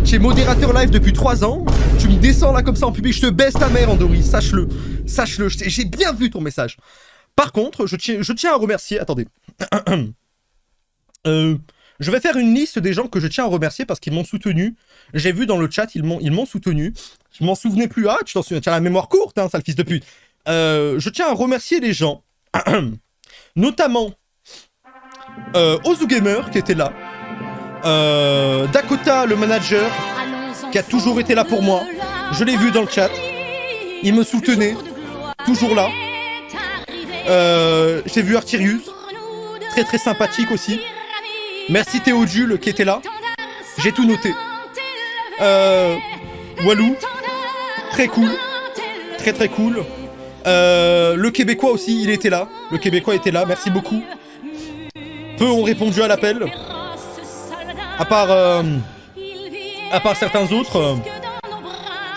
j'ai modérateur live depuis 3 ans, tu me descends là comme ça en public, je te baisse ta mère, Andoris, sache-le. Sache-le, j'ai bien vu ton message. Par contre, je tiens à remercier... Attendez. Je vais faire une liste des gens que je tiens à remercier parce qu'ils m'ont soutenu. J'ai vu dans le chat, ils m'ont soutenu. Je m'en souvenais plus. Ah, tu t'en souviens, tu as la mémoire courte, hein, sale fils de pute. Je tiens à remercier les gens... Notamment Ozu Gamer qui était là, Dakota le manager qui a toujours été là pour moi, je l'ai vu dans le chat, il me soutenait, toujours là. J'ai vu Artirius, très très sympathique aussi. Merci Théodule qui était là, j'ai tout noté. Walou, très cool, très très cool. Le Québécois aussi, il était là. Le Québécois était là, merci beaucoup. Peu ont répondu à l'appel. À part certains autres.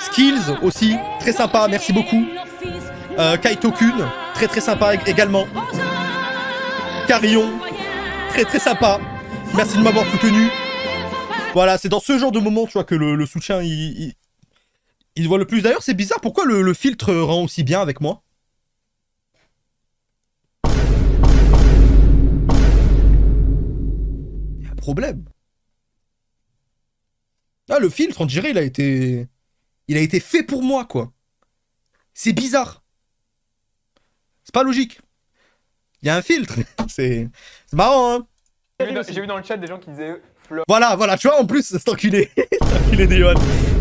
Skills aussi, très sympa, merci beaucoup. Kaito Kun, très très sympa également. Carillon, très très sympa. Merci de m'avoir soutenu. Voilà, c'est dans ce genre de moment, tu vois, que le soutien, il voit le plus. D'ailleurs, c'est bizarre, pourquoi le filtre rend aussi bien avec moi? Il y a un problème. Ah, le filtre, on dirait, il a été fait pour moi, quoi. C'est bizarre. C'est pas logique. Il y a un filtre. C'est marrant, hein. J'ai vu dans le chat des gens qui disaient... Voilà, tu vois, en plus, c'est enculé. C'est enculé des Yohan.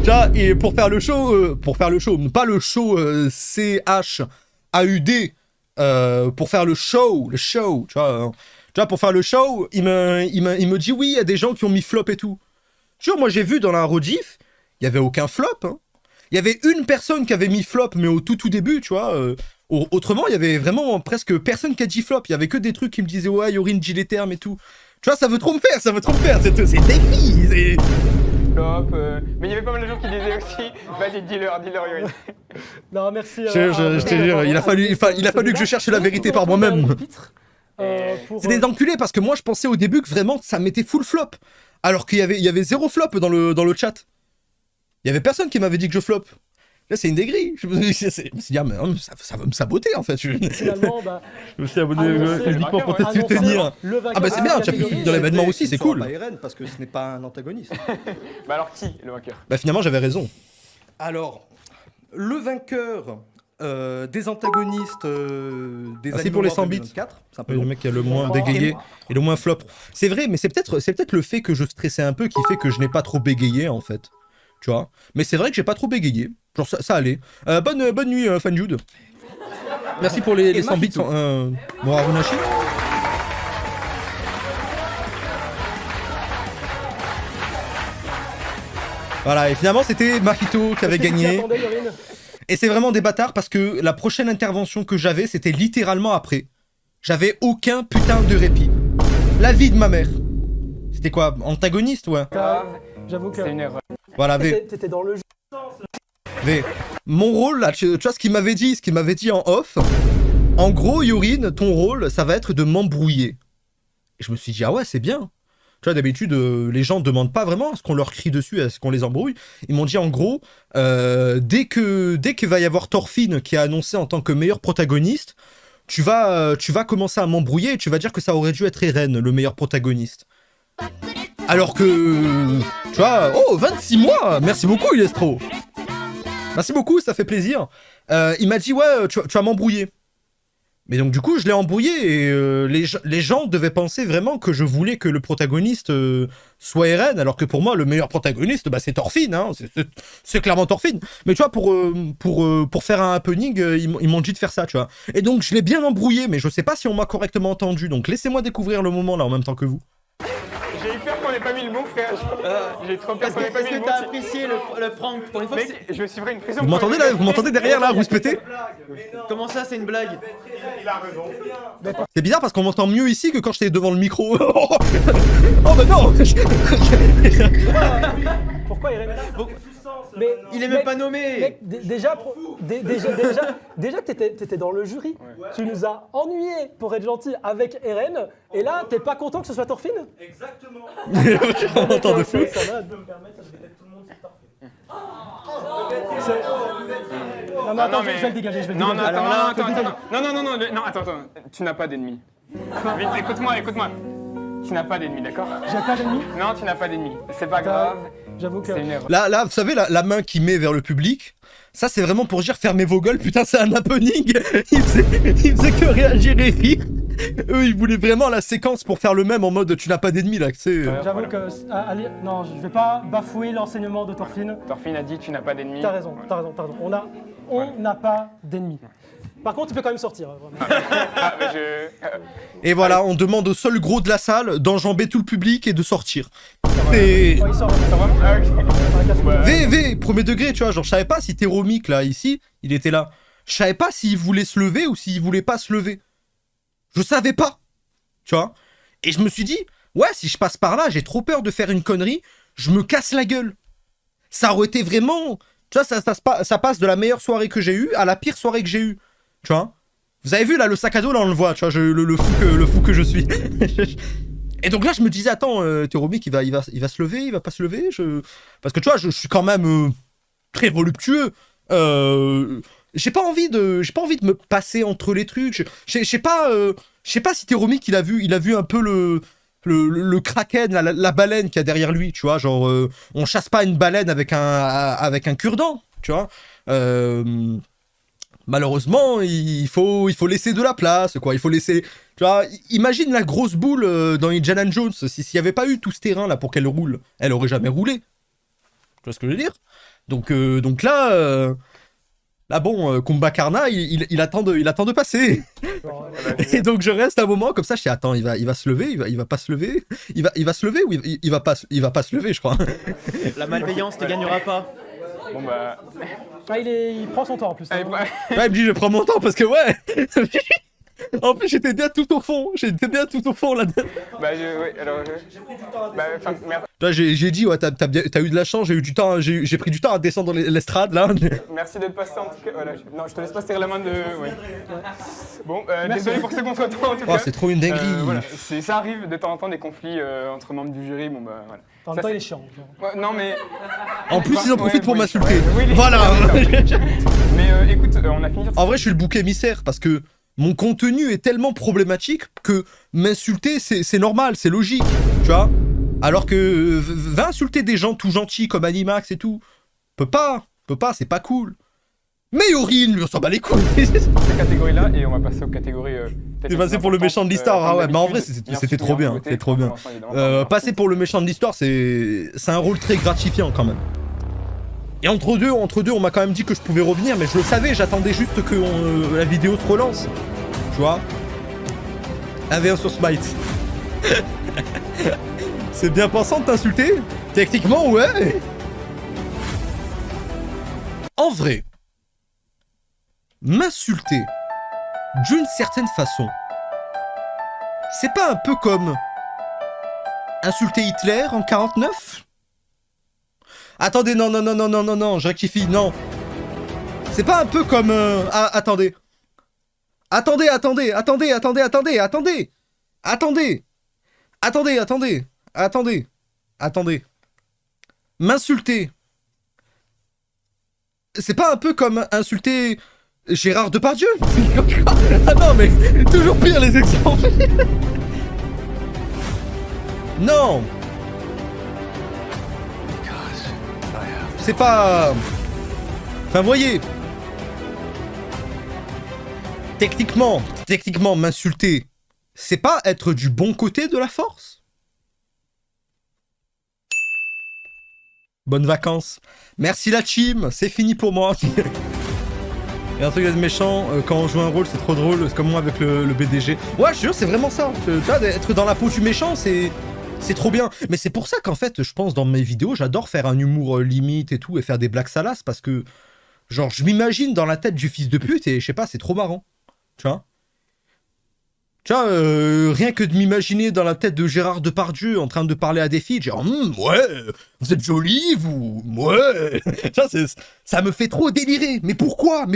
Tu vois, et pour faire le show, pas le show CHAUD, pour faire le show, tu vois, pour faire le show, il me dit oui, il y a des gens qui ont mis flop et tout. Tu vois, moi j'ai vu dans la rediff, il y avait aucun flop, hein. Il y avait une personne qui avait mis flop, mais au tout début, tu vois. Autrement, il y avait vraiment presque personne qui a dit flop. Il y avait que des trucs qui me disaient ouais, Yorin dit les termes et tout. Tu vois, ça veut trop me faire. C'est décrit. Flop. Mais il y avait pas mal de gens qui disaient aussi vas-y, dis-leur, Yorin. Non, merci. Je te jure, il a fallu que je cherche la vérité par moi-même. C'est des enculés parce que moi je pensais au début que vraiment ça mettait full flop. Alors qu'il y avait 0 flop dans le chat. Il y avait personne qui m'avait dit que je flop. Là, c'est une dégrille. Je me suis dit, ah, mais non, ça va me saboter en fait. Finalement, je me suis abonné uniquement pour te soutenir. Ah, bah c'est bien, tu as pu suivre dans l'événement aussi, c'est cool. Pas Eren parce que ce n'est pas un antagoniste. Bah alors qui, le vainqueur? Bah finalement, j'avais raison. Alors, le vainqueur des antagonistes des Merci Animaux pour les Morts 100 bits. 2024. C'est un peu Le long. mec qui a le moins bégayé et le moins flop. C'est vrai, mais c'est peut-être le fait que je stressais un peu qui fait que je n'ai pas trop bégayé en fait. Tu vois. Mais c'est vrai que j'ai pas trop bégayé. Genre ça allait. Bonne nuit, Fan Jude. Merci pour les 100 bits. Bon, Arunashi. Voilà, et finalement c'était Mahito qui avait Qu'est-ce que tu gagné. attendais, Yorin? Et c'est vraiment des bâtards parce que la prochaine intervention que j'avais, c'était littéralement après. J'avais aucun putain de répit. La vie de ma mère. C'était quoi? Antagoniste, ouais. J'avoue que C'est une erreur. Voilà, V. t'étais dans le jeu. V. Mon rôle, là, tu vois ce qu'il m'avait dit en off. En gros, Yorin, ton rôle, ça va être de m'embrouiller. Et je me suis dit, ah ouais, c'est bien. Tu vois, d'habitude, les gens demandent pas vraiment à ce qu'on leur crie dessus, à ce qu'on les embrouille. Ils m'ont dit, en gros, dès qu'il va y avoir Thorfinn qui a annoncé en tant que meilleur protagoniste, tu vas commencer à m'embrouiller et tu vas dire que ça aurait dû être Eren, le meilleur protagoniste. Alors que... Tu vois... Oh, 26 mois! Merci beaucoup, Ilestro! Merci beaucoup, ça fait plaisir. Il m'a dit, ouais, tu vas m'embrouiller. Mais donc du coup, je l'ai embrouillé et les gens devaient penser vraiment que je voulais que le protagoniste soit Eren, alors que pour moi, le meilleur protagoniste, bah, c'est Thorfinn, hein, c'est clairement Thorfinn. Mais tu vois, pour faire un happening, ils m'ont dit de faire ça, tu vois. Et donc, je l'ai bien embrouillé, mais je sais pas si on m'a correctement entendu, donc laissez-moi découvrir le moment, là, en même temps que vous. J'ai eu peur qu'on ait pas mis le mot, frère. J'ai trop peur qu'on ait pas mis le mot. Est-ce que t'as apprécié le prank pour une fois? Mec, je suivrai une prison. Vous m'entendez là? Vous m'entendez derrière, là, rouspéter? Comment ça, c'est une blague? C'est bizarre parce qu'on m'entend mieux ici que quand j'étais devant le micro. Oh bah non. Pourquoi Eren? Mais Il est même pas nommé. Mec, déjà que t'étais dans le jury, tu nous as ennuyés pour être gentil avec Eren, et là t'es pas content que ce soit Thorfinn? Exactement. On entend de fou. Ça va, de me permettre, ça se détecte tout le monde, c'est Thorfinn. Non mais attends, je vais le dégager, je vais le Non, dégager. non, attends. Tu n'as pas d'ennemis. Vite, écoute-moi. Tu n'as pas d'ennemis, d'accord? J'ai pas d'ennemis? Non, tu n'as pas d'ennemis. C'est pas grave. J'avoue que... C'est une erreur. Là, vous savez, la main qui met vers le public, ça c'est vraiment pour dire fermez vos gueules, putain c'est un happening. Il faisait que réagir et rire. Eux ils voulaient vraiment la séquence pour faire le même en mode tu n'as pas d'ennemis là, tu sais. J'avoue que... allez, non, je vais pas bafouer l'enseignement de Thorfinn. Thorfinn a dit tu n'as pas d'ennemis. T'as raison. On n'a pas d'ennemis. Par contre, tu peux quand même sortir. Vraiment. Et voilà, on demande au seul gros de la salle d'enjamber tout le public et de sortir. Et... Ouais, il sort. Vraiment? Ah, ok. V, premier degré, tu vois, genre je savais pas si Théromique là, ici, il était là. Je savais pas s'il voulait se lever ou s'il voulait pas se lever. Je savais pas, tu vois. Et je me suis dit, ouais, si je passe par là, j'ai trop peur de faire une connerie, je me casse la gueule. Ça aurait été vraiment... Tu vois, ça passe de la meilleure soirée que j'ai eue à la pire soirée que j'ai eue. Tu vois. Vous avez vu là, le sac à dos, là on le voit, tu vois, le fou que je suis. Et donc là, je me disais, attends, Théromique, il va se lever, il va pas se lever. Parce que tu vois, je suis quand même très voluptueux. J'ai pas envie de me passer entre les trucs. Je sais pas si Théromique, il a vu un peu le kraken, la baleine qu'il y a derrière lui, tu vois. Genre, on chasse pas une baleine avec un cure-dent, tu vois. Malheureusement, il faut laisser de la place, quoi. Il faut laisser... Tu vois, imagine la grosse boule dans Indiana Jones. S'il n'y avait pas eu tout ce terrain là pour qu'elle roule, elle aurait jamais roulé. Tu vois ce que je veux dire? Donc là, bon, Kumbhakarna, il attend de passer. Et donc je reste un moment comme ça. Je dis attends, il va se lever, il va pas se lever, il va se lever ou il va pas se lever, je crois. La malveillance ne gagnera pas. Bon bah... Ah, il prend son temps en plus. Allez, Hein. Ouais, il me dit je prends mon temps parce que ouais. En plus j'étais bien tout au fond là. Bah ouais, alors... Bah, enfin, merde. Là j'ai dit ouais t'as eu de la chance, j'ai eu du temps, j'ai pris du temps à descendre dans l'estrade là. Merci d'être passé en tout cas. Voilà. Non, je te laisse pas serrer la main de... Ouais. Bon, désolé pour ce contretemps en tout Oh cas. c'est trop une dinguerie. Voilà. Ça arrive de temps en temps des conflits entre membres du jury, bon bah voilà. En même temps, il est chiant. Ouais, non mais... En plus ils en profitent pour oui, m'insulter. oui, Voilà. Mais écoute, on a fini sur... En vrai je suis le bouc émissaire parce que mon contenu est tellement problématique que m'insulter c'est normal, c'est logique, tu vois. Alors que va insulter des gens tout gentils comme Animax et tout, peut pas, c'est pas cool. Mais Yorin, lui, on s'en bat les couilles. Ces catégories-là, et on va passer aux catégories. C'est passé pour le méchant de l'histoire. Ah ouais, mais en vrai, c'était trop bien. C'était trop bien. Passer pour le méchant de l'histoire, c'est un rôle très gratifiant quand même. Et entre deux, on m'a quand même dit que je pouvais revenir, mais je le savais, j'attendais juste que la vidéo se relance. Tu vois 1v1 sur Smite. C'est bien pensant de t'insulter? Techniquement, ouais. En vrai, m'insulter d'une certaine façon, c'est pas un peu comme insulter Hitler en 49? Attendez, non, je rectifie, non. C'est pas un peu comme... Ah, attendez. Attendez. M'insulter. C'est pas un peu comme insulter Gérard Depardieu? Ah non, mais toujours pire les exemples. Non. C'est pas... Enfin, voyez. Techniquement, m'insulter, c'est pas être du bon côté de la force? Bonnes vacances. Merci la team, c'est fini pour moi. Et un truc d'être méchant, quand on joue un rôle, c'est trop drôle. C'est comme moi avec le BDG. Ouais, je te jure, c'est vraiment ça. Tu vois, être dans la peau du méchant, c'est trop bien. Mais c'est pour ça qu'en fait, je pense, dans mes vidéos, j'adore faire un humour limite et tout, et faire des blagues salaces, parce que, genre, je m'imagine dans la tête du fils de pute, et je sais pas, c'est trop marrant. Tu vois, rien que de m'imaginer dans la tête de Gérard Depardieu en train de parler à des filles, genre, ouais, vous êtes jolie, vous, ouais. Tu vois, ça me fait trop délirer. Mais pourquoi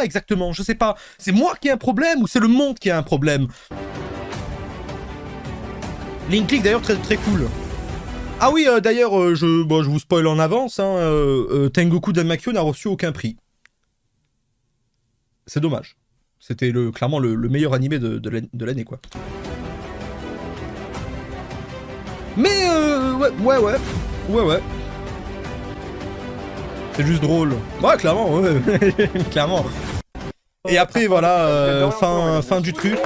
exactement? Je sais pas. C'est moi qui ai un problème ou c'est le monde qui a un problème? Link click d'ailleurs très très cool. Ah oui, d'ailleurs, je vous spoil en avance, hein, Tengoku Danmakyō n'a reçu aucun prix. C'est dommage. C'était clairement le meilleur animé de l'année, quoi. Mais ouais. C'est juste drôle. Ouais, clairement, ouais. Clairement. Et après, voilà, fin du truc.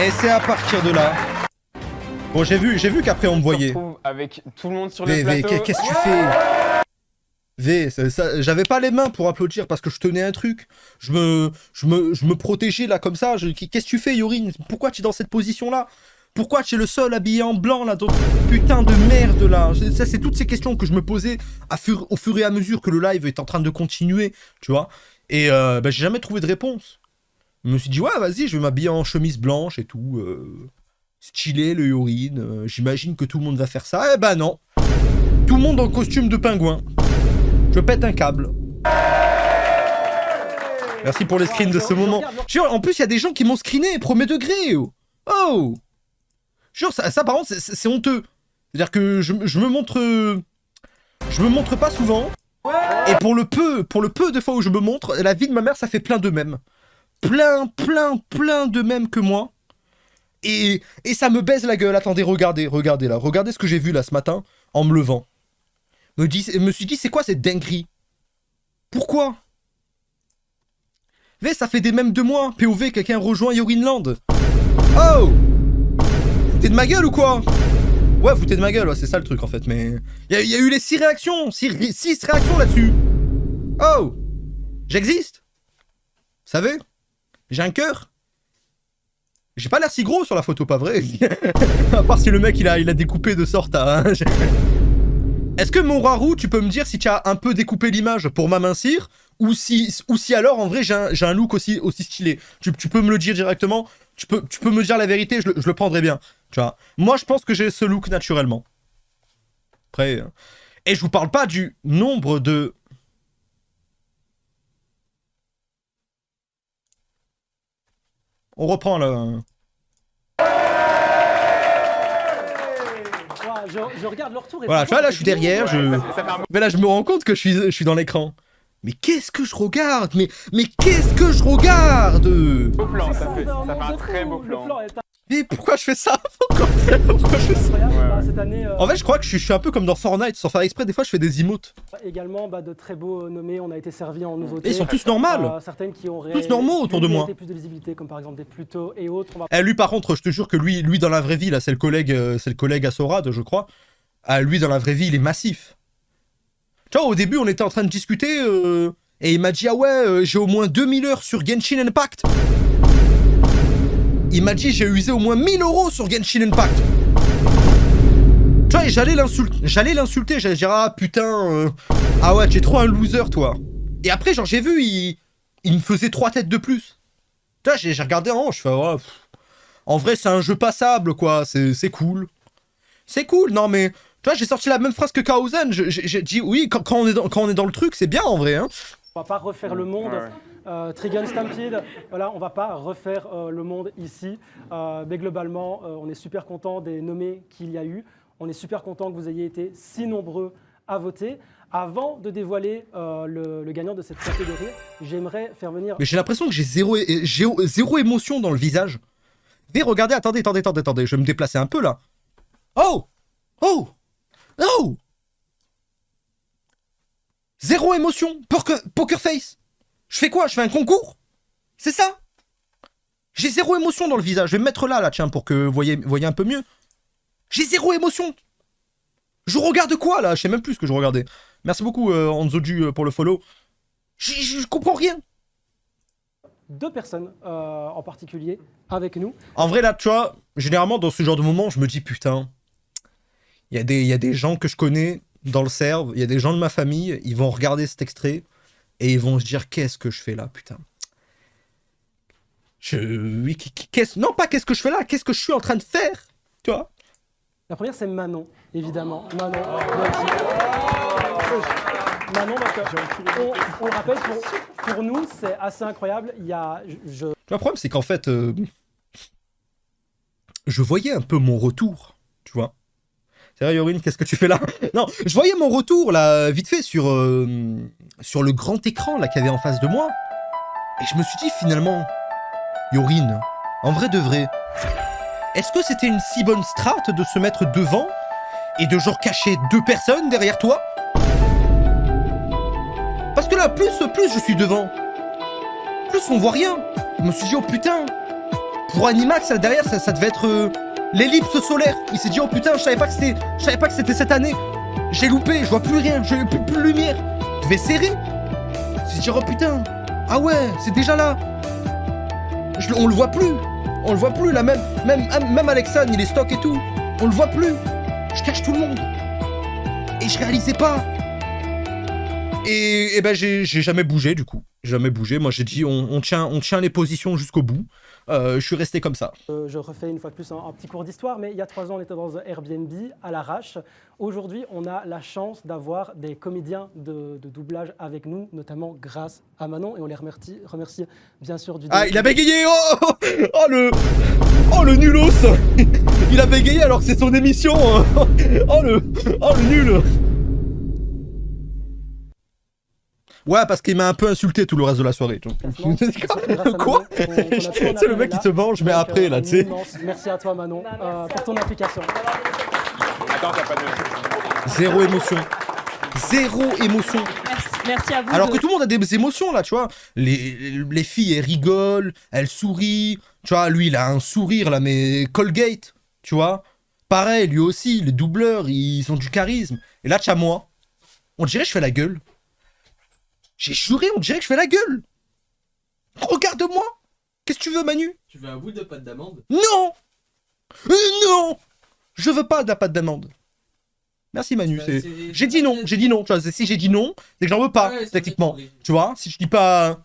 Et c'est à partir de là. Bon, j'ai vu qu'après on me voyait. Avec tout le monde sur le plateau. Qu'est-ce que tu fais? J'avais pas les mains pour applaudir parce que je tenais un truc. Je me protégeais là comme ça. Qu'est-ce que tu fais, Yorin? Pourquoi tu es dans cette position-là? Pourquoi tu es le seul habillé en blanc là? Putain de merde là. Ça, c'est toutes ces questions que je me posais au fur et à mesure que le live est en train de continuer, tu vois. Et j'ai jamais trouvé de réponse. Je me suis dit, ouais, vas-y, je vais m'habiller en chemise blanche et tout. Stylé, le Yorin. J'imagine que tout le monde va faire ça. Eh ben non. Tout le monde en costume de pingouin. Je pète un câble. Merci pour les screens de ce moment. En plus, il y a des gens qui m'ont screené, premier degré. Oh. Jure, ça par contre, c'est honteux. C'est-à-dire que je me montre... Je me montre pas souvent. Et pour le peu de fois où je me montre, la vie de ma mère, ça fait plein d'eux-mêmes. Plein d'eux-mêmes que moi. Et ça me baise la gueule. Attendez, regardez là. Regardez ce que j'ai vu là ce matin en me levant. Me suis dit, c'est quoi cette dinguerie? Pourquoi? Ça fait des mèmes de moi. POV, quelqu'un rejoint Yorinland. Oh! Foutez de ma gueule ou quoi? Ouais, foutez de ma gueule, ouais, c'est ça le truc en fait. Mais il y a eu les 6 réactions. 6 réactions là-dessus. Oh! J'existe? Vous savez? J'ai un cœur. J'ai pas l'air si gros sur la photo, pas vrai? À part si le mec il a découpé de sorte à... Est-ce que mon Raru, tu peux me dire si tu as un peu découpé l'image pour m'amincir ou si alors en vrai j'ai un look aussi stylé? Tu peux me le dire directement? Tu peux me dire la vérité, je le prendrai bien. Tu vois. Moi je pense que j'ai ce look naturellement. Après... Et je vous parle pas du nombre de... On reprend là. Je regarde le retour et voilà, tu vois, là je suis derrière, mais là je me rends compte que je suis dans l'écran. Mais qu'est-ce que je regarde? Mais qu'est-ce que je regarde? Beau plan, ça fait un très beau plan. Mais pourquoi je fais ça? Pourquoi je fais ça? Incroyable. Ouais, Bah, ouais. cette année, En fait, je crois que je suis un peu comme dans Fortnite, sans faire exprès, des fois je fais des emotes. également de très beaux nommés, on a été servis en nouveautés. Et ils sont tous normaux. Certaines qui ont Tous normaux autour de moi. plus de visibilité, comme par exemple des Pluto et autres. On va Lui par contre, je te jure que lui dans la vraie vie, là c'est le collègue à Sorad, je crois. Lui dans la vraie vie, il est massif. Tu vois, au début on était en train de discuter et il m'a dit ah ouais, j'ai au moins 2000 heures sur Genshin Impact. Il m'a dit j'ai usé au moins 1000 € sur Genshin Impact. Tu vois, et j'allais l'insulter, j'allais dire ah putain, ah ouais, tu es trop un loser toi. Et après genre j'ai vu, il me faisait 3 têtes de plus. Tu vois, j'ai regardé en haut, je fais ouais, en vrai c'est un jeu passable quoi, c'est cool. C'est cool, non mais, tu vois, j'ai sorti la même phrase que Kaozen, j'ai dit oui, quand on est dans le truc, c'est bien en vrai hein. On va pas refaire le monde. Trigun Stampede, voilà, on va pas refaire le monde ici. Mais globalement, on est super content des nommés qu'il y a eu. On est super content que vous ayez été si nombreux à voter. Avant de dévoiler le gagnant de cette catégorie, j'aimerais faire venir... Mais j'ai l'impression que j'ai zéro émotion dans le visage. Mais regardez, attendez, je vais me déplacer un peu là. Oh! Oh! Oh! Zéro émotion, poker face. Je fais quoi? Je fais un concours? C'est ça? J'ai zéro émotion dans le visage. Je vais me mettre là, tiens, pour que vous voyez un peu mieux. J'ai zéro émotion. Je regarde quoi, là? Je sais même plus ce que je regardais. Merci beaucoup, Anzoju, pour le follow. Je comprends rien. 2 personnes en particulier avec nous. En vrai, là, tu vois, généralement, dans ce genre de moment, je me dis, putain, il y a des gens que je connais dans le serve, il y a des gens de ma famille, ils vont regarder cet extrait et ils vont se dire, qu'est-ce que je fais là, putain. Non, pas qu'est-ce que je fais là, qu'est-ce que je suis en train de faire, tu vois. La première, c'est Manon, évidemment. Manon, Manon, on le rappelle, pour nous, c'est assez incroyable. Il y a... Tu vois, le problème, c'est qu'en fait, je voyais un peu mon retour, tu vois. C'est vrai, Yorin, qu'est-ce que tu fais là? Non, je voyais mon retour, là, vite fait, sur le grand écran, là, qu'il y avait en face de moi. Et je me suis dit, finalement, Yorin, en vrai de vrai, est-ce que c'était une si bonne strat de se mettre devant et de genre cacher 2 personnes derrière toi? Parce que là, plus je suis devant, plus on voit rien. Je me suis dit, oh putain, pour Animax, là, derrière, ça devait être l'ellipse solaire. Il s'est dit, oh putain, je savais pas que c'était cette année. J'ai loupé, je vois plus rien, j'ai plus de lumière. Je devais serrer. Il s'est dit, oh putain, ah ouais, c'est déjà là. On le voit plus. On le voit plus, là, même Alexan, il est stock et tout. On le voit plus. Je cache tout le monde. Et je réalisais pas. Et ben, j'ai jamais bougé, du coup. Jamais bougé. Moi, j'ai dit, on tient les positions jusqu'au bout. Je suis resté comme ça. Je refais une fois de plus un petit cours d'histoire, mais il y a 3 ans, on était dans un Airbnb à l'arrache. Aujourd'hui, on a la chance d'avoir des comédiens de doublage avec nous, notamment grâce à Manon, et on les remercie bien sûr du... Ah, il a bégayé. Oh le nulos. Il a bégayé alors que c'est son émission. Oh le nul. Ouais, parce qu'il m'a un peu insulté tout le reste de la soirée. Quoi? C'est le mec qui te venge, mais après, là, tu sais. Merci à toi, Manon, pour ton implication. Attends, t'as pas de... Zéro émotion. Zéro émotion. Merci à vous. Alors que tout le monde a des émotions, là, tu vois. Les filles, elles rigolent, elles sourient. Tu vois, lui, il a un sourire, là, mais Colgate, tu vois. Pareil, lui aussi, les doubleurs, ils ont du charisme. Et là, tu as moi. On dirait que je fais la gueule. J'ai juré, on dirait que je fais la gueule. Regarde-moi. Qu'est-ce que tu veux, Manu? Tu veux un bout de pâte d'amande? Non. Non. Je veux pas de la pâte d'amande. Merci, Manu. J'ai dit non. Tu vois, si j'ai dit non, c'est que j'en veux pas, techniquement. Tu vois, si je dis pas...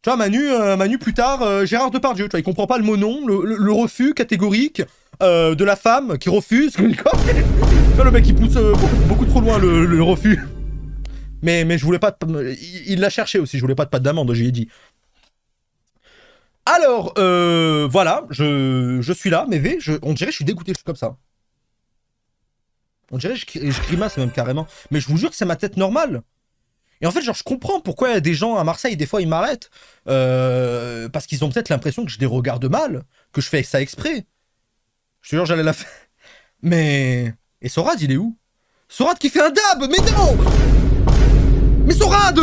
Tu vois, Manu plus tard, Gérard Depardieu, tu vois, il comprend pas le mot non, le refus catégorique de la femme qui refuse. Quoi? Tu vois, le mec, il pousse beaucoup trop loin le refus. Mais je voulais pas de... Il l'a cherché aussi, je voulais pas de pâte d'amande, j'y ai dit. Alors, voilà, je suis là, mais on dirait que je suis dégoûté, je suis comme ça. On dirait que je grimace même carrément. Mais je vous jure que c'est ma tête normale. Et en fait, genre, je comprends pourquoi il y a des gens à Marseille, des fois, ils m'arrêtent. Parce qu'ils ont peut-être l'impression que je les regarde mal, que je fais ça exprès. Je te jure, j'allais la faire. Mais... Et Sorad, il est où? Sorad qui fait un dab. Mais non. Mais Sorad.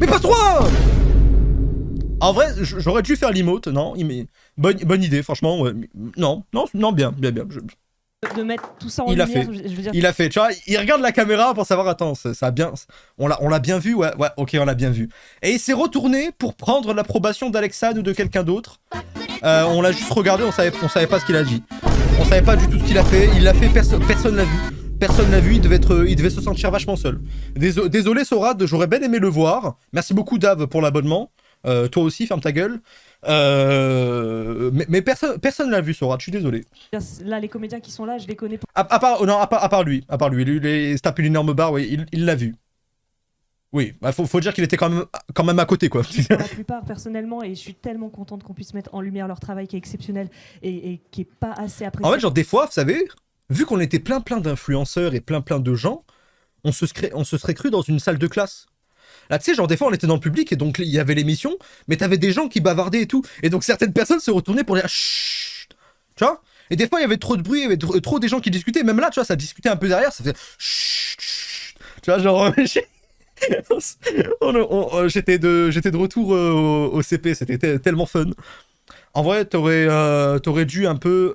Mais pas toi. En vrai, j'aurais dû faire l'emote, non, bonne idée, franchement, ouais. Non, bien. De mettre tout ça en Il a lumière, fait. je veux dire. Il a fait, tu vois, il regarde la caméra pour savoir, attends, ça a bien, on l'a bien vu, ouais, ok, on l'a bien vu. Et il s'est retourné pour prendre l'approbation d'Alexane ou de quelqu'un d'autre. On l'a juste regardé, on savait pas ce qu'il a dit. On savait pas du tout ce qu'il a fait, il l'a fait, personne l'a vu. Personne l'a vu, il devait se sentir vachement seul. Désolé Sorad, j'aurais bien aimé le voir. Merci beaucoup Dave pour l'abonnement. Toi aussi, ferme ta gueule. Mais personne l'a vu, Sorad, je suis désolé. Là, les comédiens qui sont là, je les connais pas. À part lui. Lui, il se tape une énorme barre, oui, il l'a vu. Oui, bah faut dire qu'il était quand même à côté, quoi. Pour la plupart, personnellement, et je suis tellement contente qu'on puisse mettre en lumière leur travail qui est exceptionnel et qui est pas assez apprécié. En fait, genre, des fois, vous savez, vu qu'on était plein d'influenceurs et plein de gens, on se serait cru dans une salle de classe. Là, tu sais, genre, des fois, on était dans le public et donc il y avait l'émission, mais t'avais des gens qui bavardaient et tout. Et donc, certaines personnes se retournaient pour dire chut, tu vois. Et des fois, il y avait trop de bruit, il y avait trop des gens qui discutaient. Même là, tu vois, ça discutait un peu derrière, ça faisait chut, tu vois, genre, j'étais de retour au CP, c'était tellement fun. En vrai, t'aurais dû un peu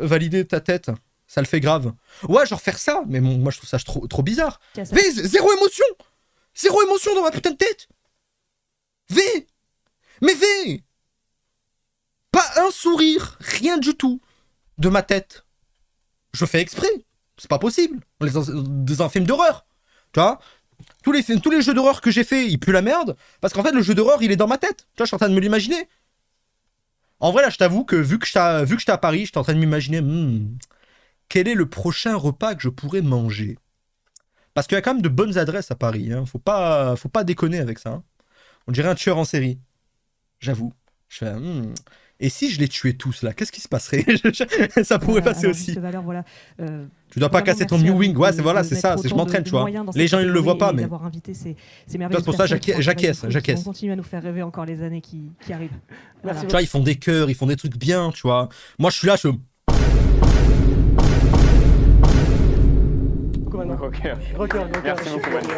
valider ta tête. Ça le fait grave. Ouais, genre faire ça, mais moi, je trouve ça trop bizarre. Mais zéro émotion. Zéro émotion dans ma putain de tête. V. Mais V. Pas un sourire, rien du tout de ma tête. Je fais exprès. C'est pas possible. On est dans un film d'horreur. Tu vois, tous les jeux d'horreur que j'ai fait, ils puent la merde. Parce qu'en fait, le jeu d'horreur, il est dans ma tête. Tu vois, je suis en train de me l'imaginer. En vrai, là, je t'avoue que vu que j'étais à Paris, j'étais en train de m'imaginer quel est le prochain repas que je pourrais manger. Parce qu'il y a quand même de bonnes adresses à Paris. Hein. Faut pas déconner avec ça. Hein. On dirait un tueur en série. J'avoue. Je fais, Et si je les tuais tous là, qu'est-ce qui se passerait? Ça pourrait passer aussi. Valeur, voilà. Tu dois pas casser ton New Wing. Ouais, c'est ça. Je m'entraîne, tu vois. Les gens, ils le voient pas, mais. C'est pour ça, j'acquiesce. On continue à nous faire rêver encore les années qui arrivent. Merci. Tu vois, ils font des chœurs, ils font des trucs bien, tu vois. Moi, je suis là, Merci beaucoup, Manu.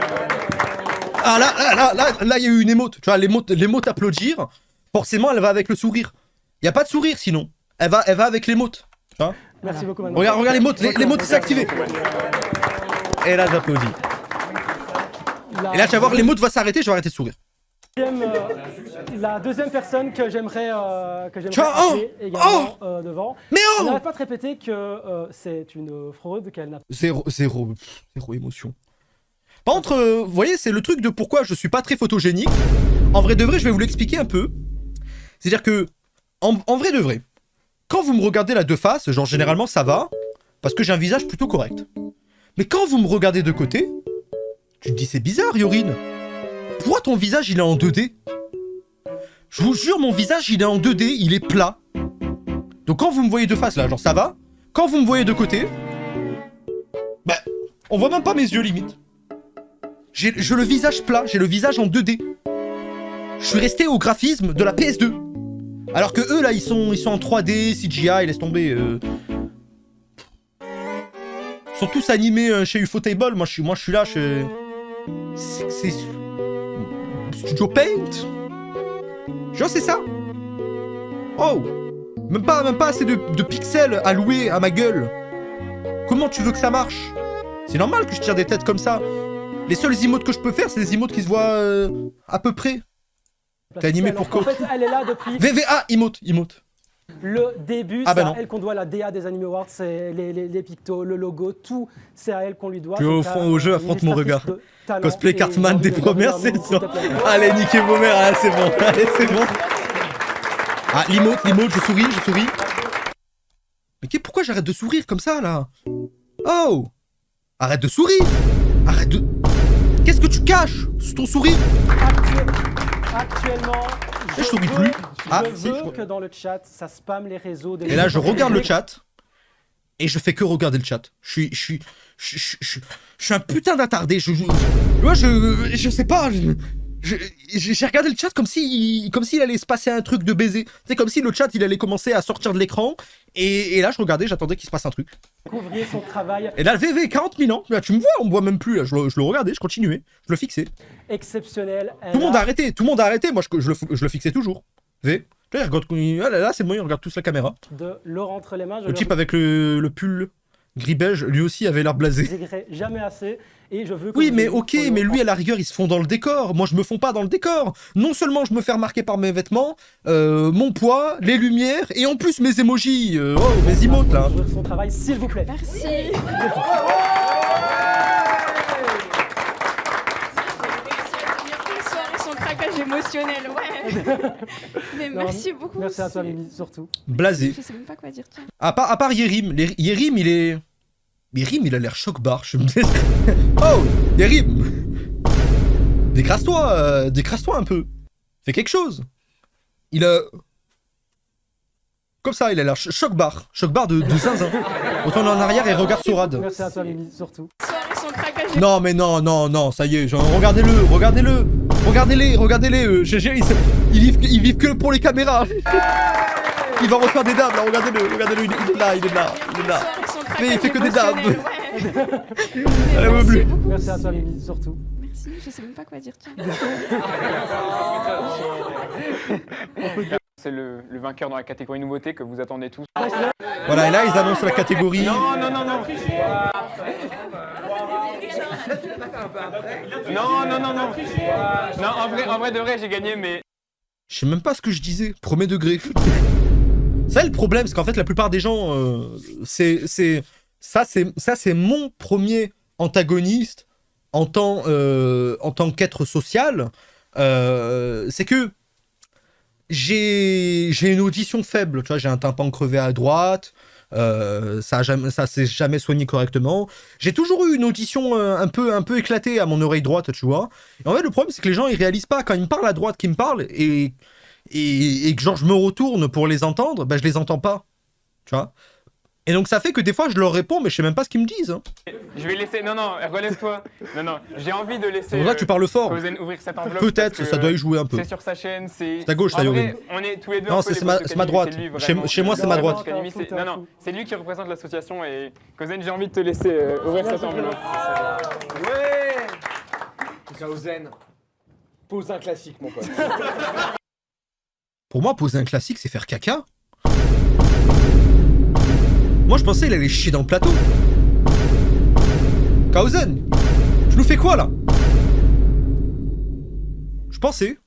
Ah là, il y a eu une émote. Tu vois, l'émote applaudir, forcément, elle va avec le sourire. Il y a pas de sourire sinon. Elle va avec l'émote. Tu vois. Merci beaucoup, Manu. Regarde l'émote, l'émote s'est activée. Et là, j'applaudis. Et là, tu vas voir, l'émote va s'arrêter, je vais arrêter de sourire. La deuxième personne que j'aimerais appeler également devant. Mais on n'arrête pas de répéter que c'est une fraude, qu'elle n'a pas... Zéro émotion. Par contre, vous voyez, c'est le truc de pourquoi je suis pas très photogénique. En vrai de vrai, je vais vous l'expliquer un peu. C'est-à-dire que, en vrai de vrai, quand vous me regardez là de face, genre généralement ça va, parce que j'ai un visage plutôt correct. Mais quand vous me regardez de côté, tu te dis c'est bizarre, Yorine. Pourquoi ton visage il est en 2D? Je vous jure, mon visage il est en 2D, il est plat. Donc quand vous me voyez de face là, genre ça va. Quand vous me voyez de côté, bah, on voit même pas mes yeux limite. J'ai le visage plat, j'ai le visage en 2D. Je suis resté au graphisme de la PS2. Alors que eux là, ils sont en 3D, CGI, laisse tomber. Ils sont tous animés chez Ufotable. Moi je suis là, c'est Studio Paint. Genre c'est ça. Oh, même pas assez de pixels à louer à ma gueule. Comment tu veux que ça marche? C'est normal que je tire des têtes comme ça. Les seuls emotes que je peux faire, c'est des emotes qui se voient à peu près. T'es animé pour quoi? En fait, elle est là depuis... VVA, emote. Le début, Ah c'est bah à elle qu'on doit la DA des Anime Awards, c'est les pictos, le logo, tout, c'est à elle qu'on lui doit. Tu au jeu, affronte mon regard. Cosplay Cartman des premières saisons. Allez, niquez vos mères, allez, c'est bon. Allez, c'est bon. Ah, l'emote, je souris. Mais pourquoi j'arrête de sourire comme ça, là? Oh! Arrête de sourire! Arrête de... Qu'est-ce que tu caches sous ton sourire? Actuellement, je souris plus. Je veux que dans le chat, ça spamme les réseaux. Et là, je regarde le chat. Et je fais que regarder le chat. Je suis un putain d'attardé. Je sais pas. J'ai regardé le chat comme s'il allait se passer un truc de baiser. C'est comme si le chat il allait commencer à sortir de l'écran. Et là, je regardais, j'attendais qu'il se passe un truc. Découvrir son travail Et là, le VV, 40 000 ans. Là, tu me vois, on me voit même plus. Là. Je le regardais, je continuais, je le fixais. exceptionnel. Tout le monde a arrêté. Moi, je le fixais toujours. V. Là, là c'est bon, ils regardent tous la caméra. De Laurent entre les mains. Le type avec le pull gris-beige, lui aussi avait l'air blasé. Je dirai jamais assez. Et je veux que Oui, vous mais ayez ok, follow mais lui, en- à la rigueur, ils se font dans le décor. Moi, je me fonds pas dans le décor. Non seulement je me fais remarquer par mes vêtements, mon poids, les lumières, et en plus mes emojis, mes emotes, là. Découvrir son travail, s'il vous plaît. Merci. Son craquage émotionnel, ouais. Mais Non, merci beaucoup. Merci à toi, c'est- Mimi, surtout. Blasé. Je sais même pas quoi dire. Tiens. À part Yerim. Yerim, il est... Yerim, il a l'air choc-barre. Je me dis... Oh, Yerim. Décrase-toi un peu. Fais quelque chose. Il a... Comme ça, il a l'air choc-barre. Choc-barre de zinzin. Retourne en arrière et regarde Sorad. Merci à toi, Mimi, surtout. Son craquage Non, mais non, ça y est, genre, regardez-les. Ils vivent que pour les caméras. Il va refaire des dabs, là, regardez-le, il est là. Son craquage Mais il fait que des dabs. émotionnel, ouais. Elle veut plus. Merci à toi, Mimi, surtout. Merci, je sais même pas quoi dire. Tiens. C'est le vainqueur dans la catégorie nouveauté que vous attendez tous. Voilà, et là, ils annoncent la catégorie. Non. Non, en vrai de vrai, j'ai gagné, mais Je sais même pas ce que je disais, premier degré. Ça, le problème, c'est qu'en fait, la plupart des gens, c'est mon premier antagoniste en tant qu'être social. C'est que j'ai une audition faible, tu vois, j'ai un tympan crevé à droite, ça s'est jamais soigné correctement. J'ai toujours eu une audition un peu éclatée à mon oreille droite, tu vois. Et en fait, le problème, c'est que les gens, ils réalisent pas quand ils me parlent à droite, qu'ils me parlent, et que genre je me retourne pour les entendre, bah je les entends pas, tu vois. Et donc ça fait que des fois je leur réponds, mais je sais même pas ce qu'ils me disent. Hein. je vais laisser. Non, relève-toi. Non, j'ai envie de laisser. C'est pour ça que tu parles fort. Kozen ouvrir cette enveloppe. Peut-être, parce que, ça doit y jouer un peu. C'est sur sa chaîne, c'est. C'est à gauche, En là, vrai, Yorin. on est tous les deux. Non, un peu c'est les ma boss de Camille, droite. c'est lui, vraiment. Chez moi, c'est ma droite. Camille, c'est lui qui représente l'association et Kozen, j'ai envie de te laisser ouvrir cette enveloppe. Ouais Kauzen, pose un classique, mon pote. Pour moi, poser un classique, c'est faire caca. Moi, je pensais il allait chier dans le plateau. Kauzen, tu nous fais quoi, là? Je pensais.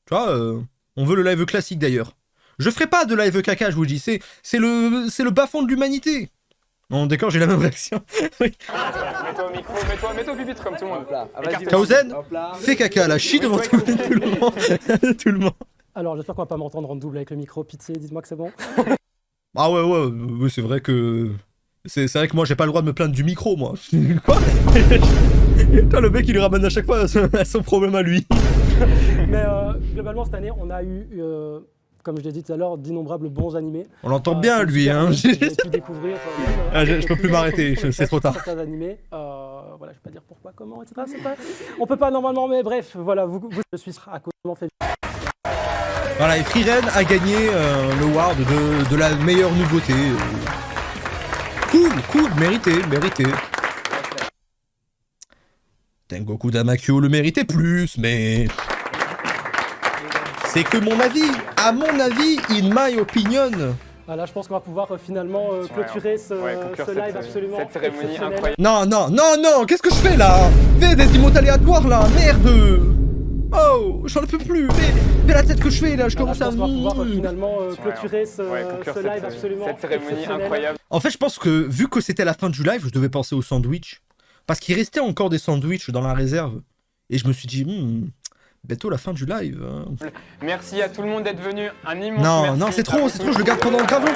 Tu vois, on veut le live classique, d'ailleurs. Je ferai pas de live caca, je vous le dis. C'est le bas-fond de l'humanité. Non, d'accord, j'ai la même réaction. Oui. Mets-toi au micro, mets-toi au pupitre comme tout le monde. Kauzen, fais caca, là, chie devant tout le monde. Tout le monde. Alors, j'espère qu'on va pas m'entendre en double avec le micro. Pitié, dites-moi que c'est bon. Ah ouais, c'est vrai que... C'est vrai que moi, j'ai pas le droit de me plaindre du micro, moi. Quoi? Putain, le mec, il lui ramène à chaque fois son problème à lui. Mais globalement, cette année, on a eu, comme je l'ai dit tout à l'heure, d'innombrables bons animés. On l'entend bien, lui, super hein. bons. J'ai pu découvrir. Je peux plus m'arrêter, c'est trop tard. Certains animés. Voilà, je vais pas dire pourquoi, comment, etc. On peut pas normalement, mais bref, voilà, je suis à cause de mon fait. Voilà, et Freeren a gagné le award de la meilleure nouveauté. Cool, mérité. Tengoku Damakyo le méritait plus, mais... C'est que mon avis, à mon avis, in my opinion... Voilà, je pense qu'on va pouvoir finalement clôturer ce live absolument cette cérémonie exceptionnel. incroyable. Non, qu'est-ce que je fais là? Fais des emotes aléatoires là, merde! Oh, j'en peux plus, fais la tête que je fais là, je commence à... On va pouvoir finalement clôturer conclure ce live absolument cette cérémonie exceptionnel. incroyable. En fait, je pense que vu que c'était la fin du live, je devais penser au sandwich. Parce qu'il restait encore des sandwichs dans la réserve. Et je me suis dit, bientôt la fin du live. Hein. Merci à tout le monde d'être venu. Un immense merci. Non, c'est trop, je le garde pendant le graveau.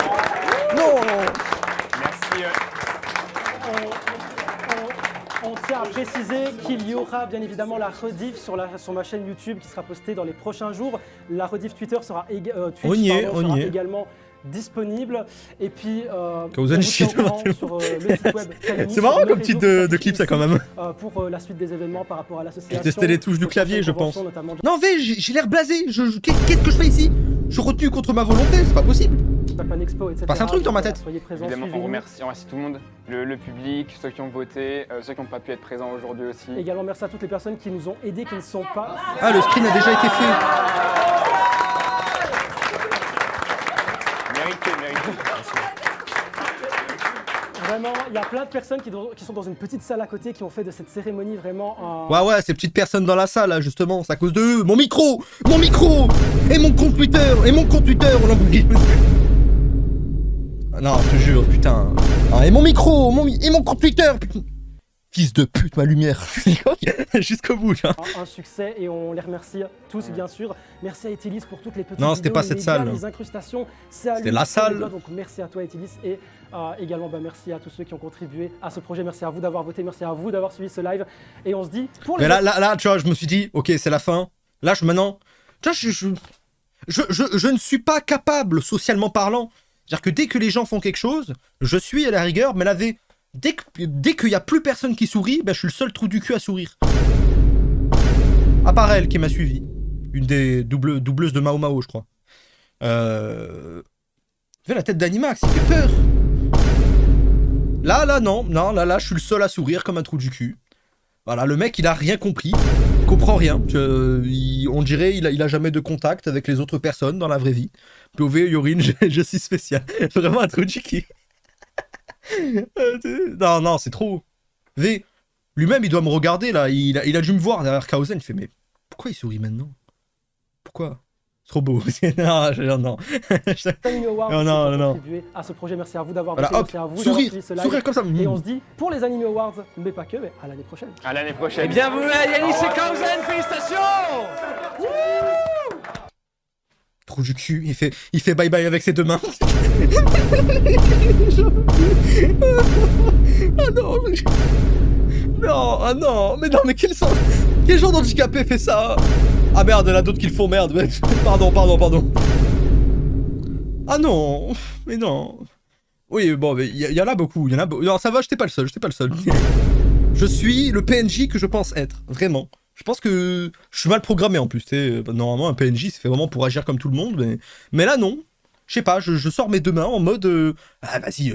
Non. Merci. On tient à préciser qu'il y aura bien évidemment la rediff sur ma chaîne YouTube qui sera postée dans les prochains jours. La rediff Twitter sera, On y est. également disponible. Et puis, Quand vous allez chier sur le site web. C'est marrant comme titre de clip, ça, quand même. Pour la suite des événements par rapport à l'association. J'ai testé les touches du clavier, je pense. Notamment... Non, V, j'ai l'air blasé. Qu'est-ce que je fais ici? Je suis retenu contre ma volonté, c'est pas possible. Expo, etc. Passe un truc dans ma tête. Soyez présents, Évidemment, on suivez-nous. remercie tout le monde, le public, ceux qui ont voté, ceux qui n'ont pas pu être présents aujourd'hui aussi. Également, merci à toutes les personnes qui nous ont aidés, qui ne sont pas... Ah, le screen a déjà été fait. Mérité. Vraiment, il y a plein de personnes qui sont dans une petite salle à côté qui ont fait de cette cérémonie vraiment Ouais, ces petites personnes dans la salle, là, justement, c'est à cause de eux. Mon micro et mon compte Twitter, on l'a oublié. Non, je te jure, putain. Ah, et mon micro, et mon compte Twitter, putain. Fils de pute, ma lumière. Jusqu'au bout, là. Un succès et on les remercie tous, bien sûr. Merci à Etilis pour toutes les petites Non, c'était vidéos, pas les cette médias, salle. les incrustations. C'était la salle. Donc merci à toi Etilis et également merci à tous ceux qui ont contribué à ce projet. Merci à vous d'avoir voté, merci à vous d'avoir suivi ce live. Et on se dit pour les... Mais là, tu vois, je me suis dit, ok, c'est la fin. Là, maintenant, tu vois, je ne suis pas capable, socialement parlant. C'est-à-dire que dès que les gens font quelque chose, je suis à la rigueur, mais dès qu'il n'y a plus personne qui sourit, ben, je suis le seul trou du cul à sourire. À part elle qui m'a suivi. Une des doubleuses de Mao Mao, je crois. Vous avez la tête d'Animax, il fait peur. Là, je suis le seul à sourire comme un trou du cul. Voilà, le mec, il a rien compris. Il comprend rien. On dirait il a jamais de contact avec les autres personnes dans la vraie vie. POV, Yorin, je suis spécial. Vraiment un trou du cul. Non, c'est trop. V, lui-même, il doit me regarder, là. Il a dû me voir derrière Kaozen. Il fait, mais pourquoi il sourit maintenant? Pourquoi? C'est trop beau. Non. Non. À ce projet, merci à vous d'avoir Voilà, voté, hop, merci à vous sourire, d'avoir suivi ce live. sourire comme ça. Et on se dit pour les Anime Awards, mais pas que, mais à l'année prochaine. À l'année prochaine. Et bienvenue à Yanis et Kaozen, félicitations. Trou du cul, il fait bye bye avec ses deux mains. Mais quel genre d'handicapé fait ça? Ah merde, il y en a d'autres qui le font, merde. Pardon. Ah non, mais non. Oui, bon, mais il y en a beaucoup, Non, ça va, j'étais pas le seul. Je suis le PNJ que je pense être, vraiment. Je pense que je suis mal programmé en plus. Normalement, un PNJ, c'est fait vraiment pour agir comme tout le monde. Mais là, non. Je sais pas, je sors mes deux mains en mode... ah, vas-y,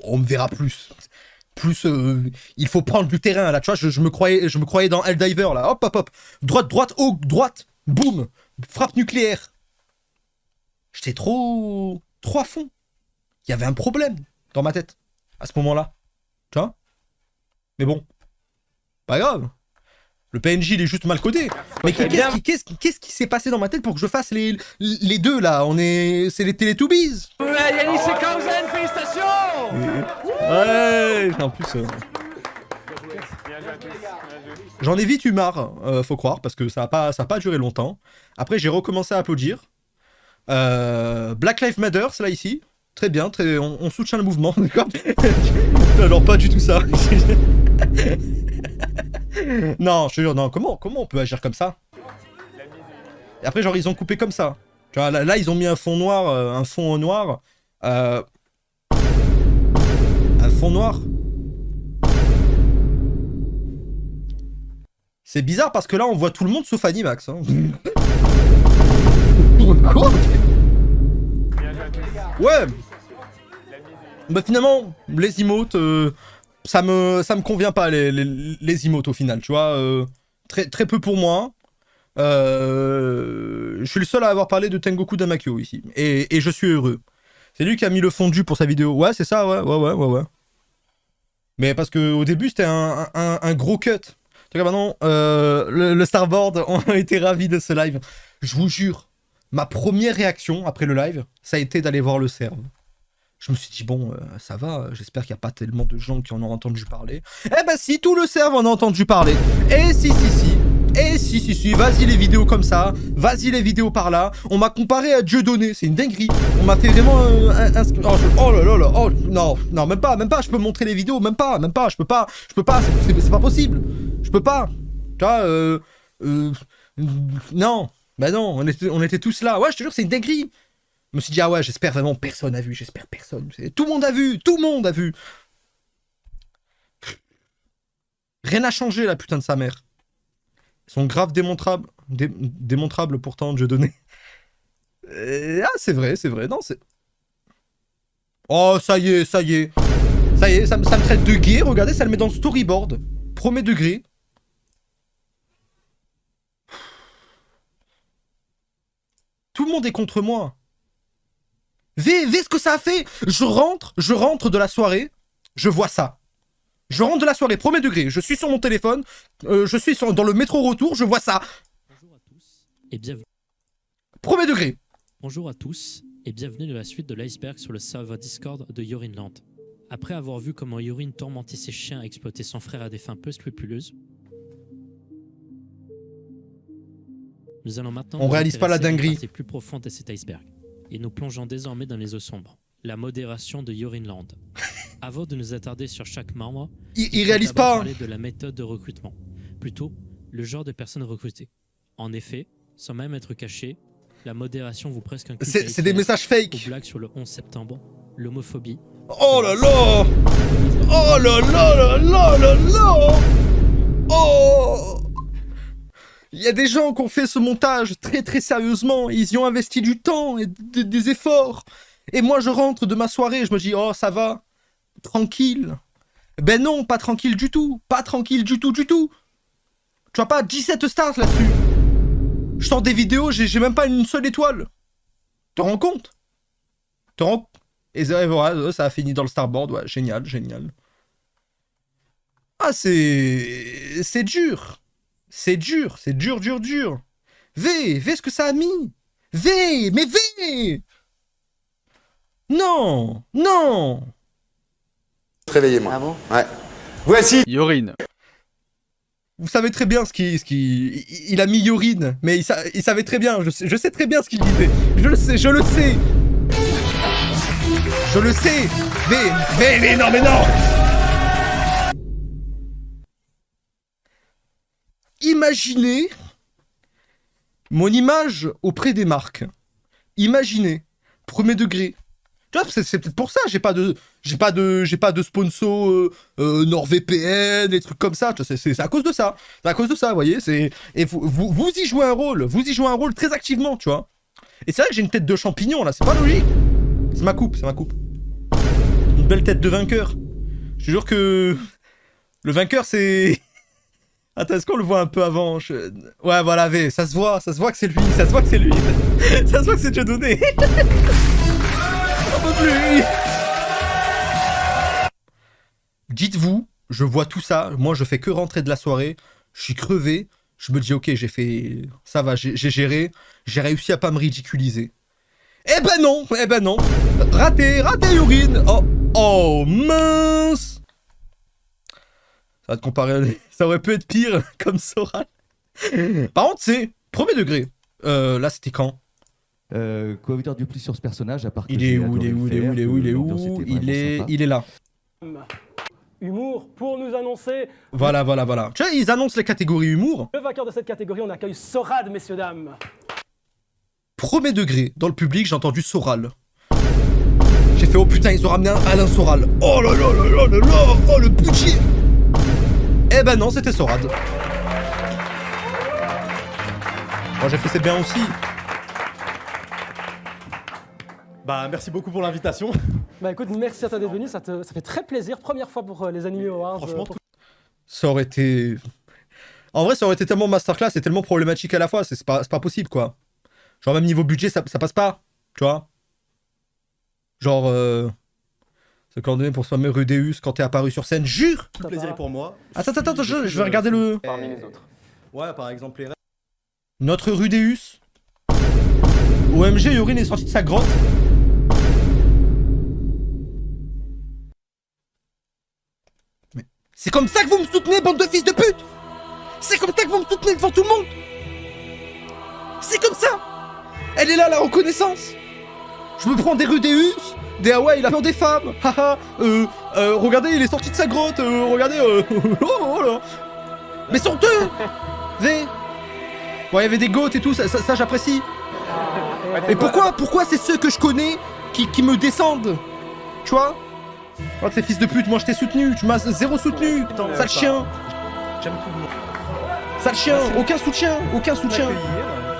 on me verra plus. Il faut prendre du terrain, là. Tu vois, je me croyais dans Helldiver, là. Hop. Droite, haut, droite. Boum. Frappe nucléaire. J'étais trop à fond. Il y avait un problème dans ma tête à ce moment-là. Tu vois? Mais bon. Pas grave. Le PNJ, il est juste mal codé. Mais qu'est-ce qui s'est passé dans ma tête pour que je fasse les deux, là? C'est les Teletubbies. Yanis et Kaozen, félicitations. Ouais, en plus... J'en ai vite eu marre, faut croire, parce que ça a pas duré longtemps. Après, j'ai recommencé à applaudir. Black Lives Matter, c'est là, ici. Très bien, on soutient le mouvement, d'accord? Alors, pas du tout ça. Non, je te jure, non, comment on peut agir comme ça? Et après, genre, ils ont coupé comme ça. Tu vois, là, ils ont mis un fond noir, un fond noir. Un fond noir. C'est bizarre parce que là, on voit tout le monde sauf Animax. Hein. Quoi? Ouais. Bah finalement, les emotes, ça me convient pas les emotes au final, tu vois. Très peu pour moi. Je suis le seul à avoir parlé de Tengoku Damakyo ici. Et je suis heureux. C'est lui qui a mis le fondu pour sa vidéo. Ouais, c'est ça, ouais. Mais parce qu'au début, c'était un gros cut. En tout cas, maintenant, le Starboard ont été ravis de ce live. Je vous jure, ma première réaction après le live, ça a été d'aller voir le serve. Je me suis dit, bon, ça va, j'espère qu'il n'y a pas tellement de gens qui en ont entendu parler. Eh ben si, tout le serve en a entendu parler. Et si. Et si, vas-y les vidéos comme ça, vas-y les vidéos par là. On m'a comparé à Dieudonné, c'est une dinguerie. On m'a fait vraiment oh là là, oh non, même pas, je peux montrer les vidéos, même pas, je peux pas, c'est pas possible. Je peux pas. Tu vois, non, bah non, on était tous là. Ouais, je te jure, c'est une dinguerie. Je me suis dit, ah ouais, j'espère vraiment personne a vu, j'espère personne. Tout le monde a vu, tout le monde a vu. Rien n'a changé, la putain de sa mère. Ils sont grave démontrables. Démontrables pourtant, Dieu donné. Ah, c'est vrai, non, c'est... Oh, ça y est. Ça y est, ça me traite de gay, regardez, ça le met dans le storyboard. Premier degré. Tout le monde est contre moi. V ce que ça a fait. Je rentre de la soirée, je vois ça. Je rentre de la soirée, premier degré, je suis sur mon téléphone, je suis dans le métro retour, je vois ça. Bonjour à tous et bienvenue. Premier degré. Bonjour à tous et bienvenue dans la suite de l'iceberg sur le serveur Discord de Yorinland. Après avoir vu comment Yorin tourmentait ses chiens et exploitait son frère à des fins peu scrupuleuses, nous allons maintenant on réalise pas la dinguerie. partie plus profonde de cet iceberg et nous plongeons désormais dans les eaux sombres, la modération de Yorinland. Avant de nous attarder sur chaque membre, il réalise pas. Parler de la méthode de recrutement, plutôt le genre de personnes recrutées. En effet, sans même être caché, la modération vous presque un c'est des messages fake. Aux blagues sur le 11 septembre, l'homophobie. Oh là là. Oh là là là là là là. Oh. Il y a des gens qui ont fait ce montage très très sérieusement, ils y ont investi du temps et des efforts. Et moi je rentre de ma soirée, je me dis oh ça va, tranquille. Ben non, pas tranquille du tout, pas tranquille du tout. Tu vois pas 17 stars là-dessus. Je sors des vidéos, j'ai même pas une seule étoile. Te rends compte? Et voilà, ça a fini dans le starboard, ouais, génial. Ah c'est dur. C'est dur. V ce que ça a mis. Mais V. Non. Réveillez-moi. Ah bon? Ouais. Voici Yorin. Vous savez très bien il a mis Yorin, mais il savait très bien, je sais très bien ce qu'il disait. Je le sais. Mais non. Imaginez mon image auprès des marques. Imaginez, premier degré. Tu vois, c'est peut-être pour ça, j'ai pas de sponsor NordVPN, des trucs comme ça. C'est à cause de ça. C'est à cause de ça, vous voyez. Et vous y jouez un rôle. Vous y jouez un rôle très activement, tu vois. Et c'est vrai que j'ai une tête de champignon là, c'est pas logique. C'est ma coupe. Une belle tête de vainqueur. Je te jure que le vainqueur c'est. Attends, est-ce qu'on le voit un peu avant? Ouais, voilà, V, ça se voit que c'est lui, ça se voit que c'est Dieu donné. Dites-vous, je vois tout ça, moi je fais que rentrer de la soirée, je suis crevé, je me dis ok, ça va, j'ai géré, j'ai réussi à pas me ridiculiser. Eh ben non, raté Yorin. Oh mince. Ça va te comparer, ça aurait pu être pire comme Soral. Par contre, c'est premier degré. Là, c'était quand? Quoi vous dire du plus sur ce personnage à part que Il est où? Il est là. Humour pour nous annoncer. Voilà. Tu vois, ils annoncent les catégories humour. Le vainqueur de cette catégorie, on accueille Sorad, messieurs, dames. Premier degré. Dans le public, j'ai entendu Soral. J'ai fait oh putain, ils ont ramené un Alain Soral. Oh là là là là là. Oh le budget. Eh ben non, c'était Sorad. Moi j'ai fait c'est bien aussi. Bah merci beaucoup pour l'invitation. Bah écoute, merci à toi d'être venu, ça fait très plaisir. Première fois pour les Anime Awards. Franchement, ça aurait été... En vrai, ça aurait été tellement masterclass et tellement problématique à la fois, c'est pas possible quoi. Genre même niveau budget, ça passe pas, tu vois. Genre... Ce coordonné pour ce fameux Rudeus quand t'es apparu sur scène, jure. Tout le plaisir est pour moi. Attends, je vais regarder le... Parmi les autres. Ouais, par exemple les... Notre Rudeus. OMG, Yorin est sorti de sa grotte. Mais c'est comme ça que vous me soutenez, bande de fils de pute. C'est comme ça que vous me soutenez devant tout le monde. C'est comme ça. Elle est là, la reconnaissance. Je me prends des Rudeus. Des ouais, il a peur des femmes. Haha. Regardez, il est sorti de sa grotte. Regardez. Oh là. Mais sont deux. V. Ouais, il y avait des goats et tout, ça j'apprécie. Et pourquoi c'est ceux que je connais qui me descendent? Tu vois? Oh, ces fils de pute, moi je t'ai soutenu, tu m'as zéro soutenu, sale chien. J'aime tout le monde. Sale chien, aucun soutien.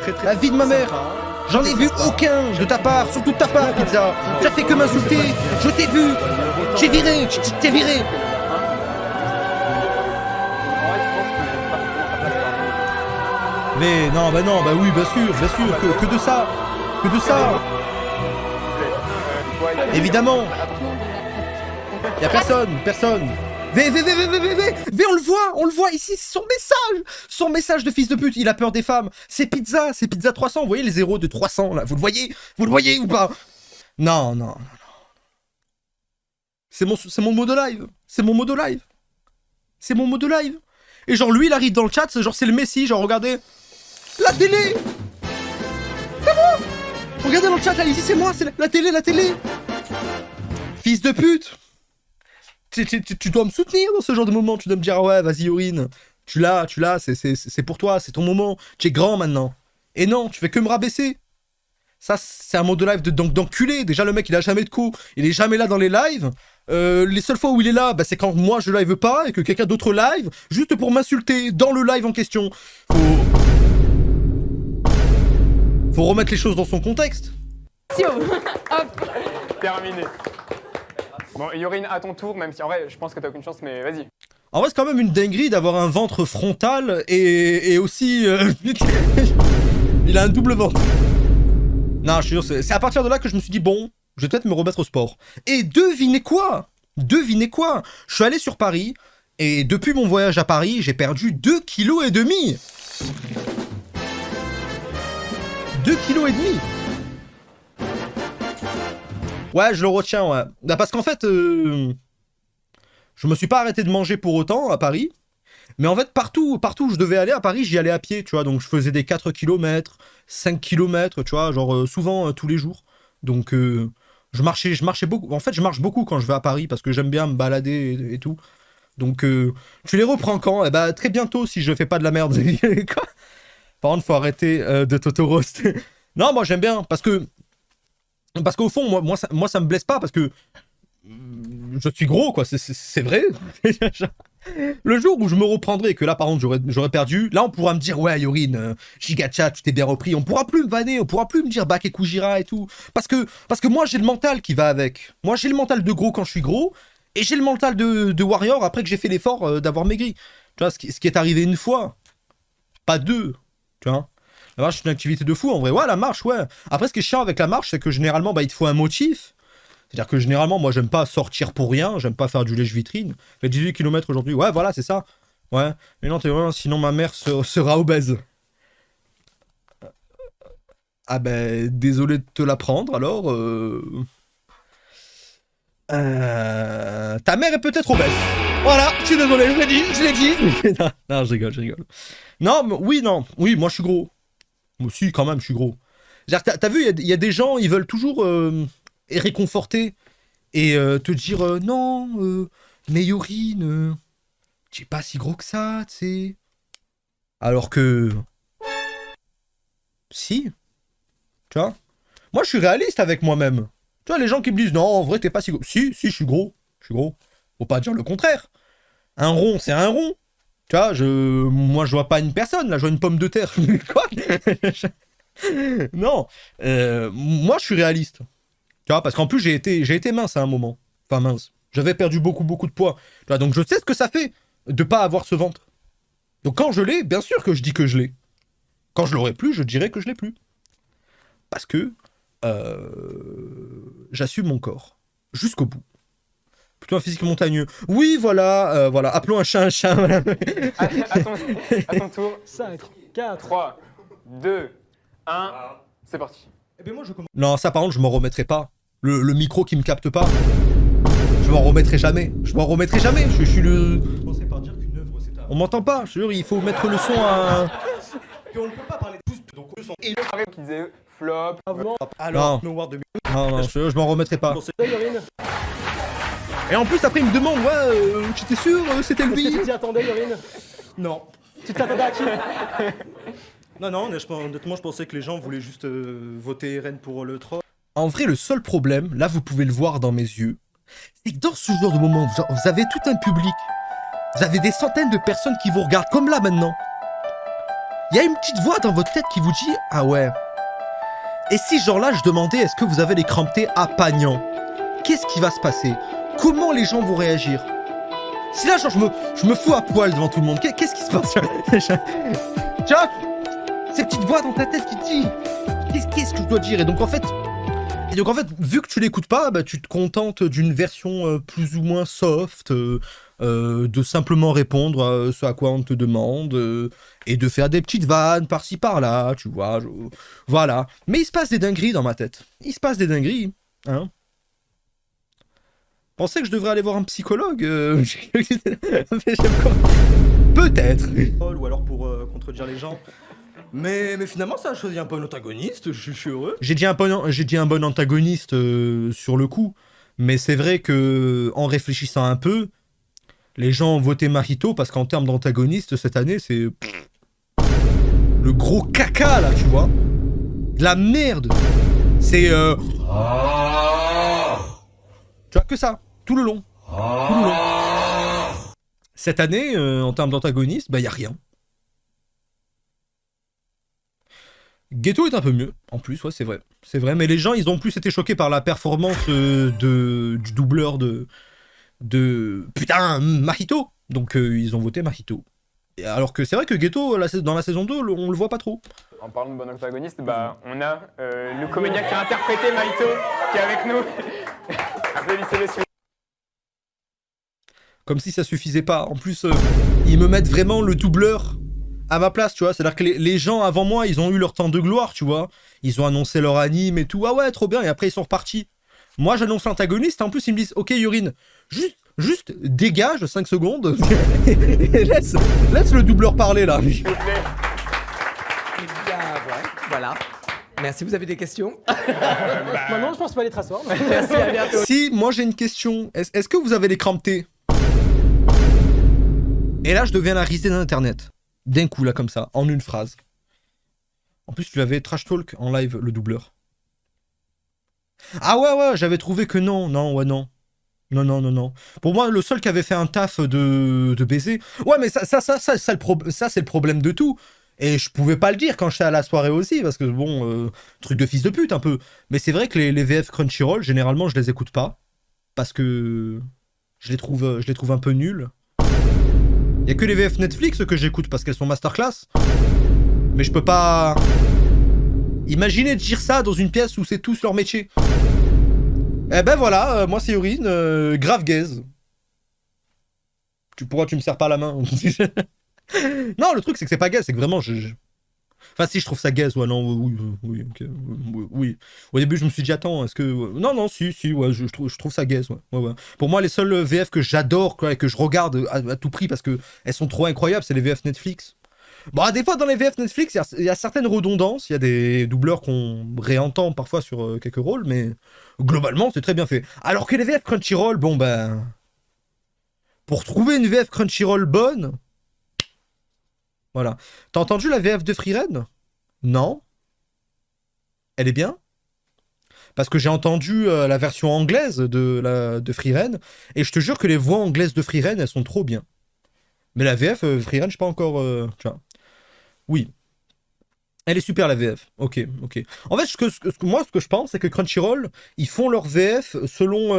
Très, très La vie de ma mère. sympa. J'en ai vu aucun de ta part, surtout de ta part, Pizza. T'as fait que m'insulter, je t'ai vu. J'ai viré, t'es viré. Mais non, bah oui, bien sûr, que de ça. Évidemment. Y'a personne. V, on le voit ici, c'est son message de fils de pute, il a peur des femmes. C'est Pizza 300, vous voyez les zéros de 300 là, vous le voyez ou pas? Non. C'est mon mot de live. Et genre lui il arrive dans le chat, genre c'est le Messi, genre regardez. La télé. C'est moi. Regardez dans le chat, là, ici c'est moi, c'est la télé. Fils de pute. Tu dois me soutenir dans ce genre de moment, tu dois me dire ah ouais vas-y Yorin, tu l'as, c'est pour toi, c'est ton moment, tu es grand maintenant. Et non, tu fais que me rabaisser. Ça c'est un mot de live d'enculé, déjà le mec il a jamais de coups, il est jamais là dans les lives. Les seules fois où il est là, bah, c'est quand moi je live pas et que quelqu'un d'autre live, juste pour m'insulter dans le live en question. Faut remettre les choses dans son contexte. Hop. Terminé. Bon, Yorin, à ton tour, même si en vrai, je pense que t'as aucune chance, mais vas-y. En vrai, c'est quand même une dinguerie d'avoir un ventre frontal et aussi... il a un double ventre. Non, je suis sûr, c'est à partir de là que je me suis dit, bon, je vais peut-être me remettre au sport. Et devinez quoi? Je suis allé sur Paris, et depuis mon voyage à Paris, j'ai perdu 2,5 kg. 2,5 kg. Ouais, je le retiens, ouais. Bah, parce qu'en fait, je me suis pas arrêté de manger pour autant à Paris. Mais en fait, partout où je devais aller à Paris, j'y allais à pied, tu vois. Donc, je faisais des 4 km, 5 km, tu vois, genre souvent tous les jours. Donc, je marchais beaucoup. En fait, je marche beaucoup quand je vais à Paris parce que j'aime bien me balader et tout. Donc, tu les reprends quand? Eh bah, très bientôt si je fais pas de la merde. Quoi? Par contre, faut arrêter de t'auto-roaster. Non, moi, j'aime bien parce qu'au fond, moi, ça me blesse pas parce que je suis gros, quoi. C'est vrai. Le jour où je me reprendrai, que là, par contre, j'aurais perdu, là, on pourra me dire, ouais, Yorin, Gigachat, tu t'es bien repris. On pourra plus me vanner, on pourra plus me dire Bak et Kujira et tout. Parce que moi, j'ai le mental qui va avec. Moi, j'ai le mental de gros quand je suis gros, et j'ai le mental de warrior après que j'ai fait l'effort d'avoir maigri. Tu vois, ce qui est arrivé une fois, pas deux, tu vois. La marche, c'est une activité de fou, en vrai. Ouais, la marche, ouais. Après, ce qui est chiant avec la marche, c'est que généralement, bah, il te faut un motif. C'est-à-dire que généralement, moi, j'aime pas sortir pour rien. J'aime pas faire du lèche-vitrine. Fait 18 km aujourd'hui. Ouais, voilà, c'est ça. Ouais. Mais non, t'es vraiment, sinon ma mère sera obèse. Ah ben, désolé de te l'apprendre, alors. Ta mère est peut-être obèse. Voilà, je suis désolé, je l'ai dit. Non, je rigole. Non, mais oui, moi, je suis gros. Moi aussi, quand même, je suis gros. T'as vu, il y a des gens, ils veulent toujours réconforter et te dire non, mais Yorin, tu es pas si gros que ça, tu sais. Alors que... Si. Tu vois? Moi, je suis réaliste avec moi-même. Tu vois, les gens qui me disent non, en vrai, t'es pas si gros. Si, je suis gros. Faut pas dire le contraire. Un rond, c'est un rond. Tu vois, moi, je vois pas une personne, là, je vois une pomme de terre. Quoi? Non. Moi, je suis réaliste. Tu vois, parce qu'en plus, j'ai été mince à un moment. Enfin, mince. J'avais perdu beaucoup de poids. Tu vois, donc, je sais ce que ça fait de pas avoir ce ventre. Donc, quand je l'ai, bien sûr que je dis que je l'ai. Quand je l'aurai plus, je dirai que je l'ai plus. Parce que j'assume mon corps. Jusqu'au bout. Plutôt un physique montagneux. Oui, voilà. Appelons un chat un chat. À ton tour. 5, 4, 3, 2, 1. C'est parti. Eh bien, moi, je commence. Non, ça, par contre, je m'en remettrai pas. Le micro qui me capte pas. Je m'en remettrai jamais. Je suis le... Commencer par dire qu'une œuvre, c'est un... On m'entend pas. Je jure, il faut mettre le son à... Et on ne peut pas parler de tous, donc le son. Et le pareil qui disait flop. Alors, non, je m'en remettrai pas. Yorin, Et en plus, après, il me demande, ouais, j'étais sûr, c'était est-ce que lui. tu t'y attendais, Yorin? Non. Tu t'attendais à qui? Non, honnêtement, je pensais que les gens voulaient juste voter RN pour le troll. En vrai, le seul problème, là vous pouvez le voir dans mes yeux, c'est que dans ce genre de moment, genre, vous avez tout un public, vous avez des centaines de personnes qui vous regardent, comme là maintenant. Il y a une petite voix dans votre tête qui vous dit « Ah ouais ». Et si genre là, je demandais « Est-ce que vous avez les cramptés à Pagnan ?» Qu'est-ce qui va se passer? Comment les gens vont réagir? Si là, genre, je me fous à poil devant tout le monde, qu'est-ce qui se passe? Tu vois, ces petites voix dans ta tête qui te dit qu'est-ce que je dois dire? Et donc en fait, vu que tu l'écoutes pas, bah, tu te contentes d'une version plus ou moins soft, de simplement répondre à ce à quoi on te demande, et de faire des petites vannes par-ci par-là, tu vois, voilà. Mais il se passe des dingueries dans ma tête. Il se passe des dingueries, hein. Pensez que je devrais aller voir un psychologue Peut-être. Ou alors pour contredire les gens. Mais finalement, ça a choisi un bon antagoniste, je suis heureux. J'ai dit un bon antagoniste sur le coup, mais c'est vrai que en réfléchissant un peu, les gens ont voté Mahito parce qu'en termes d'antagoniste, cette année, c'est le gros caca, là, tu vois. De la merde. C'est... Tu vois, que ça, tout le long. Tout le long. Cette année, en termes d'antagoniste, bah, y a rien. Ghetto est un peu mieux, en plus, ouais, c'est vrai. C'est vrai, mais les gens, ils ont plus été choqués par la performance du doubleur de... Putain, Mahito. Donc, ils ont voté Mahito. Alors que c'est vrai que Ghetto, dans la saison 2, on le voit pas trop. En parlant de bon antagoniste, bah, on a le comédien qui a interprété Mahito, qui est avec nous. Applaudissez messieurs. Comme si ça suffisait pas. En plus, ils me mettent vraiment le doubleur à ma place, tu vois. C'est-à-dire que les gens avant moi, ils ont eu leur temps de gloire, tu vois. Ils ont annoncé leur anime et tout. Ah ouais, trop bien. Et après, ils sont repartis. Moi, j'annonce l'antagoniste. En plus, ils me disent, ok, Yurine, juste dégage 5 secondes. Et laisse le doubleur parler, là. Eh bien, ouais, voilà. Merci, vous avez des questions? Maintenant, je pense pas aller te rasseoir. Merci, à bientôt. Si, moi, j'ai une question. Est-ce que vous avez les cramptés? Et là, je deviens la risée d'internet. D'un coup, là, comme ça, en une phrase. En plus, tu avais trash talk en live, le doubleur. Ah ouais, j'avais trouvé que non. Non. Pour moi, le seul qui avait fait un taf de baiser... Ouais, mais ça c'est le problème de tout. Et je pouvais pas le dire quand j'étais à la soirée aussi, parce que bon, truc de fils de pute un peu. Mais c'est vrai que les VF Crunchyroll, généralement, je les écoute pas. Parce que je les trouve un peu nuls. Y a que les VF Netflix que j'écoute parce qu'elles sont masterclass. Mais je peux pas... Imaginez de dire ça dans une pièce où c'est tous leur métier. Eh ben voilà, moi c'est Yurine, grave gaze. Pourquoi tu me serres pas la main? Non, le truc c'est que c'est pas gaze, c'est que vraiment Enfin si, je trouve ça gaze, ouais, non, oui, ok, oui. Au début je me suis dit, attends, est-ce que... Non, si, ouais, je trouve ça gaze, ouais. Pour moi, les seuls VF que j'adore, quoi, et que je regarde à tout prix parce que elles sont trop incroyables, c'est les VF Netflix. Bon, des fois dans les VF Netflix, il y a certaines redondances, il y a des doubleurs qu'on réentend parfois sur quelques rôles, mais globalement c'est très bien fait. Alors que les VF Crunchyroll, bon ben... Pour trouver une VF Crunchyroll bonne... Voilà. T'as entendu la VF de Frieren? Non. Elle est bien? Parce que j'ai entendu la version anglaise de Frieren, et je te jure que les voix anglaises de Frieren, elles sont trop bien. Mais la VF, Frieren, je sais pas encore... tu vois. Oui. Elle est super, la VF. Ok. En fait, moi, ce que je pense, c'est que Crunchyroll, ils font leur VF selon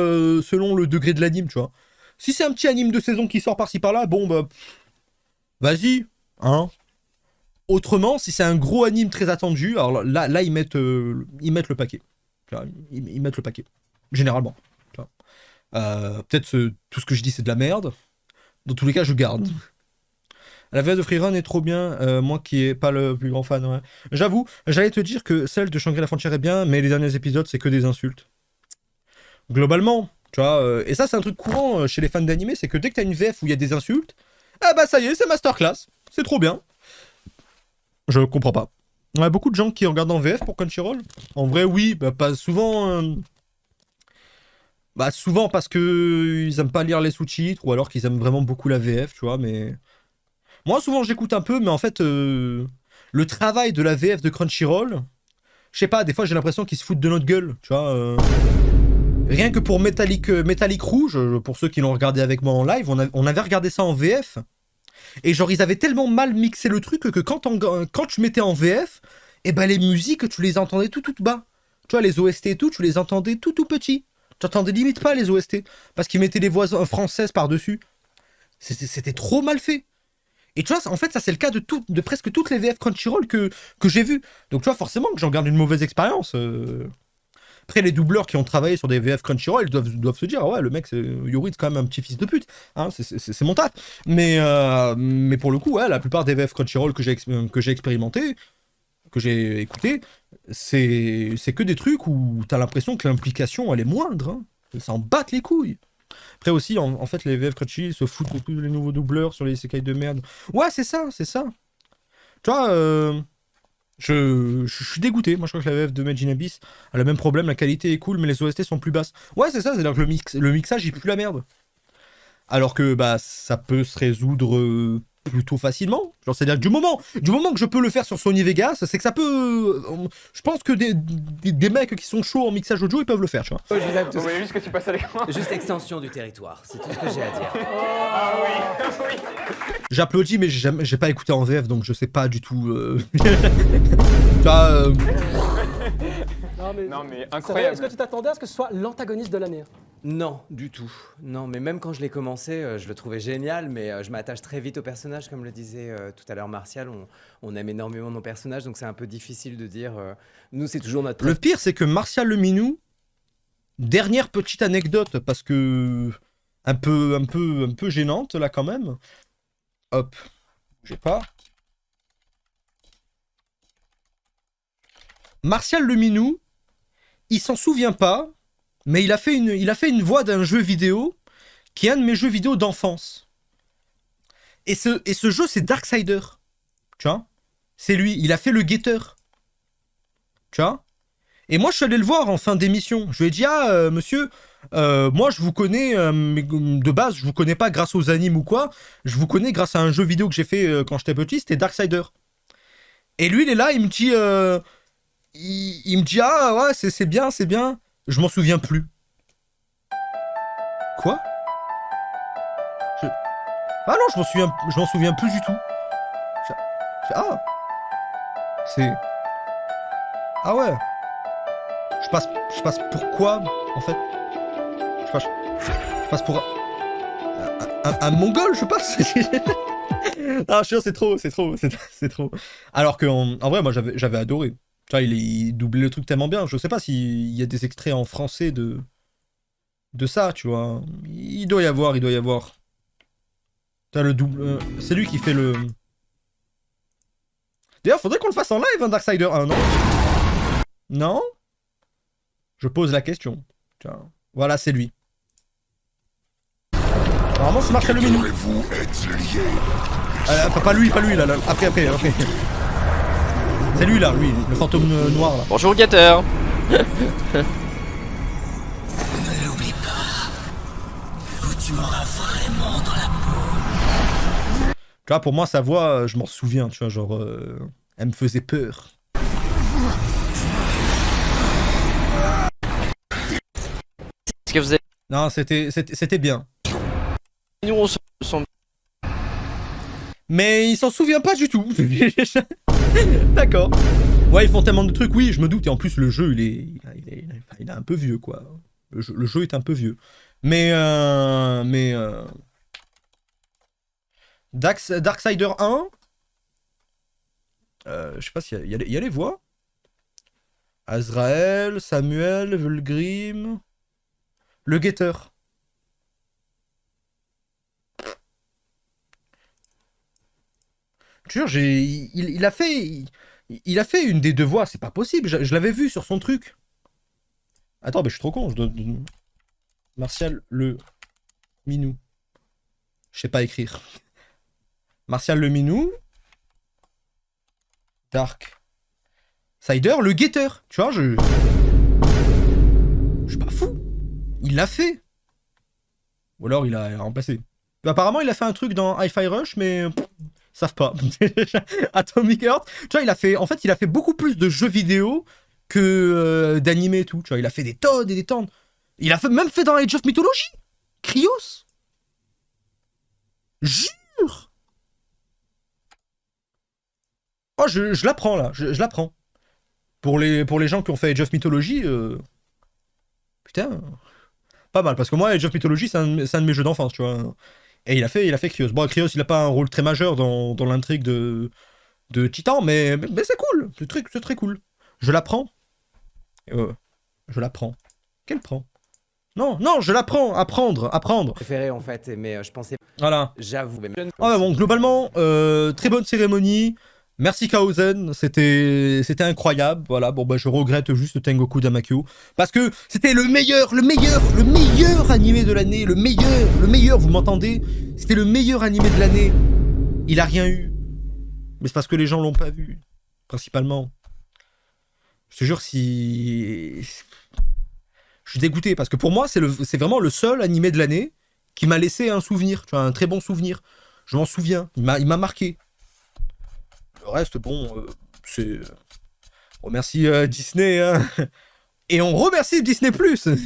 le degré de l'anime, tu vois. Si c'est un petit anime de saison qui sort par-ci par-là, bon, bah... Vas-y, hein. Autrement, si c'est un gros anime très attendu, alors là ils mettent le paquet. Ils mettent le paquet. Généralement. Peut-être tout ce que je dis, c'est de la merde. Dans tous les cas, je garde. La VF de Freerun est trop bien, moi qui est pas le plus grand fan. Ouais. J'avoue, j'allais te dire que celle de Shangri-La Frontière est bien, mais les derniers épisodes, c'est que des insultes. Globalement, tu vois, et ça c'est un truc courant chez les fans d'anime, c'est que dès que t'as une VF où il y a des insultes, ah bah ça y est, c'est masterclass, c'est trop bien. Je comprends pas. Il y a beaucoup de gens qui regardent en VF pour Crunchyroll. En vrai, oui, bah pas souvent... Bah souvent parce que ils aiment pas lire les sous-titres, ou alors qu'ils aiment vraiment beaucoup la VF, tu vois, mais... Moi, souvent, j'écoute un peu, mais en fait, le travail de la VF de Crunchyroll, je sais pas, des fois j'ai l'impression qu'ils se foutent de notre gueule, tu vois. Rien que pour Metallic Rouge, pour ceux qui l'ont regardé avec moi en live, on avait regardé ça en VF. Et genre, ils avaient tellement mal mixé le truc que quand tu mettais en VF, et ben les musiques, tu les entendais tout bas. Tu vois, les OST et tout, tu les entendais tout petit. Tu entendais limite pas les OST, parce qu'ils mettaient des voix françaises par-dessus. C'était trop mal fait. Et tu vois, en fait, ça c'est le cas de presque toutes les VF Crunchyroll que j'ai vues. Donc tu vois, forcément que j'en garde une mauvaise expérience. Après, les doubleurs qui ont travaillé sur des VF Crunchyroll, ils doivent se dire, ah ouais, le mec, Yuri, c'est quand même un petit fils de pute. Hein, c'est mon taf. Mais pour le coup, ouais, la plupart des VF Crunchyroll que j'ai expérimenté, que j'ai écouté, c'est que des trucs où t'as l'impression que l'implication, elle est moindre. Hein. Ça en batte les couilles. Après aussi, en fait, les VF Crunchy se foutent beaucoup les nouveaux doubleurs sur les isekai de merde. Ouais, c'est ça. Tu vois, je suis dégoûté. Moi, je crois que la VF de Made in Abyss a le même problème. La qualité est cool, mais les OST sont plus basses. Ouais, c'est ça. C'est-à-dire que le mixage, il pue la merde. Alors que bah, ça peut se résoudre plutôt facilement. Genre, c'est-à-dire que du moment que je peux le faire sur Sony Vegas, c'est que ça peut... je pense que des mecs qui sont chauds en mixage audio, ils peuvent le faire, tu vois. Vous voyez juste que tu passes à l'écran. Juste extension du territoire, c'est tout ce que j'ai à dire. Ah oui, oui. J'applaudis, mais j'ai pas écouté en VF, donc je sais pas du tout... Tu vois, Non mais incroyable. Est-ce que tu t'attendais à ce que ce soit l'antagoniste de l'année? Non, du tout. Non, mais même quand je l'ai commencé, je le trouvais génial, mais je m'attache très vite au personnage, comme le disait tout à l'heure Martial. On aime énormément nos personnages, donc c'est un peu difficile de dire. Nous, c'est toujours notre. Le pire, c'est que Martial Le Minou, dernière petite anecdote, parce que un peu gênante là quand même. Hop, j'ai pas. Martial Le Minou, il s'en souvient pas. Mais il a fait une voix d'un jeu vidéo qui est un de mes jeux vidéo d'enfance. Et ce jeu, c'est Darksider. Tu vois? C'est lui. Il a fait le guetteur. Tu vois? Et moi, je suis allé le voir en fin d'émission. Je lui ai dit, ah, monsieur, moi, je vous connais, mais de base, je vous connais pas grâce aux animes ou quoi. Je vous connais grâce à un jeu vidéo que j'ai fait quand j'étais petit, c'était Darksider. Et lui, il est là, il me dit, il me dit, ah, ouais, c'est bien, c'est bien. Je m'en souviens plus. Quoi? Ah non, je m'en souviens plus du tout. Ah. C'est... Ah ouais. Je passe pour quoi, en fait? Je passe pour un mongol, je passe. Ah, je suis sûr, c'est trop. Alors que, en vrai, moi, j'avais adoré. Tu vois, il doublait le truc tellement bien. Je sais pas s'il y a des extraits en français de ça, tu vois. Il doit y avoir. T'as le double... c'est lui qui fait le... D'ailleurs, faudrait qu'on le fasse en live, hein, Darksider 1, non? Non? Je pose la question. Tiens. Voilà, c'est lui. Normalement, c'est Martial Le Minou. Pas lui, là. Après. C'est lui là, le fantôme noir là. Bonjour Gator. Ne l'oublie pas, ou tu m'auras vraiment dans la peau. Tu vois, pour moi, sa voix, je m'en souviens, tu vois, genre, elle me faisait peur. Est-ce que vous avez... Non, c'était bien. Nous, on s'en... Mais il s'en souvient pas du tout. D'accord. Ouais, ils font tellement de trucs, oui, je me doute. Et en plus, le jeu, il est un peu vieux, quoi. Le jeu est un peu vieux. Mais Darksider 1, je sais pas s'il y a les voix. Azrael, Samuel, Vulgrim, le guetteur. Je te jure, il a fait une des deux voix, c'est pas possible, je l'avais vu sur son truc. Attends, mais je suis trop con, je dois... Martial Le Minou. Je sais pas écrire. Martial Le Minou. Darksider, le guetteur. Tu vois, je suis pas fou. Il l'a fait. Ou alors il a remplacé. Apparemment, il a fait un truc dans Hi-Fi Rush, mais savent pas. Atomic Heart, tu vois, en fait, il a fait beaucoup plus de jeux vidéo que d'animé et tout. Tu vois, il a fait des tonnes et des tonnes. Il a même fait dans Age of Mythology. Krios. Jure. Oh, je l'apprends là, je l'apprends. Pour les gens qui ont fait Age of Mythology, putain, pas mal. Parce que moi, Age of Mythology, c'est un de mes jeux d'enfance, tu vois. Et il a fait Krios. Bon, Krios, il a pas un rôle très majeur dans l'intrigue de Titan, mais c'est cool. C'est très cool. Je l'apprends. Je l'apprends. Quel prend? Non, je l'apprends. Apprendre. Préféré en fait, mais je pensais. Voilà. J'avoue. Ah bon, globalement, très bonne cérémonie. Merci Kaozen, c'était incroyable. Voilà, bon bah je regrette juste Tengoku Damakyo parce que c'était le meilleur animé de l'année, le meilleur, vous m'entendez? C'était le meilleur animé de l'année. Il a rien eu. Mais c'est parce que les gens l'ont pas vu, principalement. Je te jure, si je suis dégoûté parce que pour moi, c'est vraiment le seul animé de l'année qui m'a laissé un souvenir, tu vois, un très bon souvenir. Je m'en souviens, il m'a marqué. Le reste, bon, c'est... On remercie Disney, hein. Et on remercie Disney+.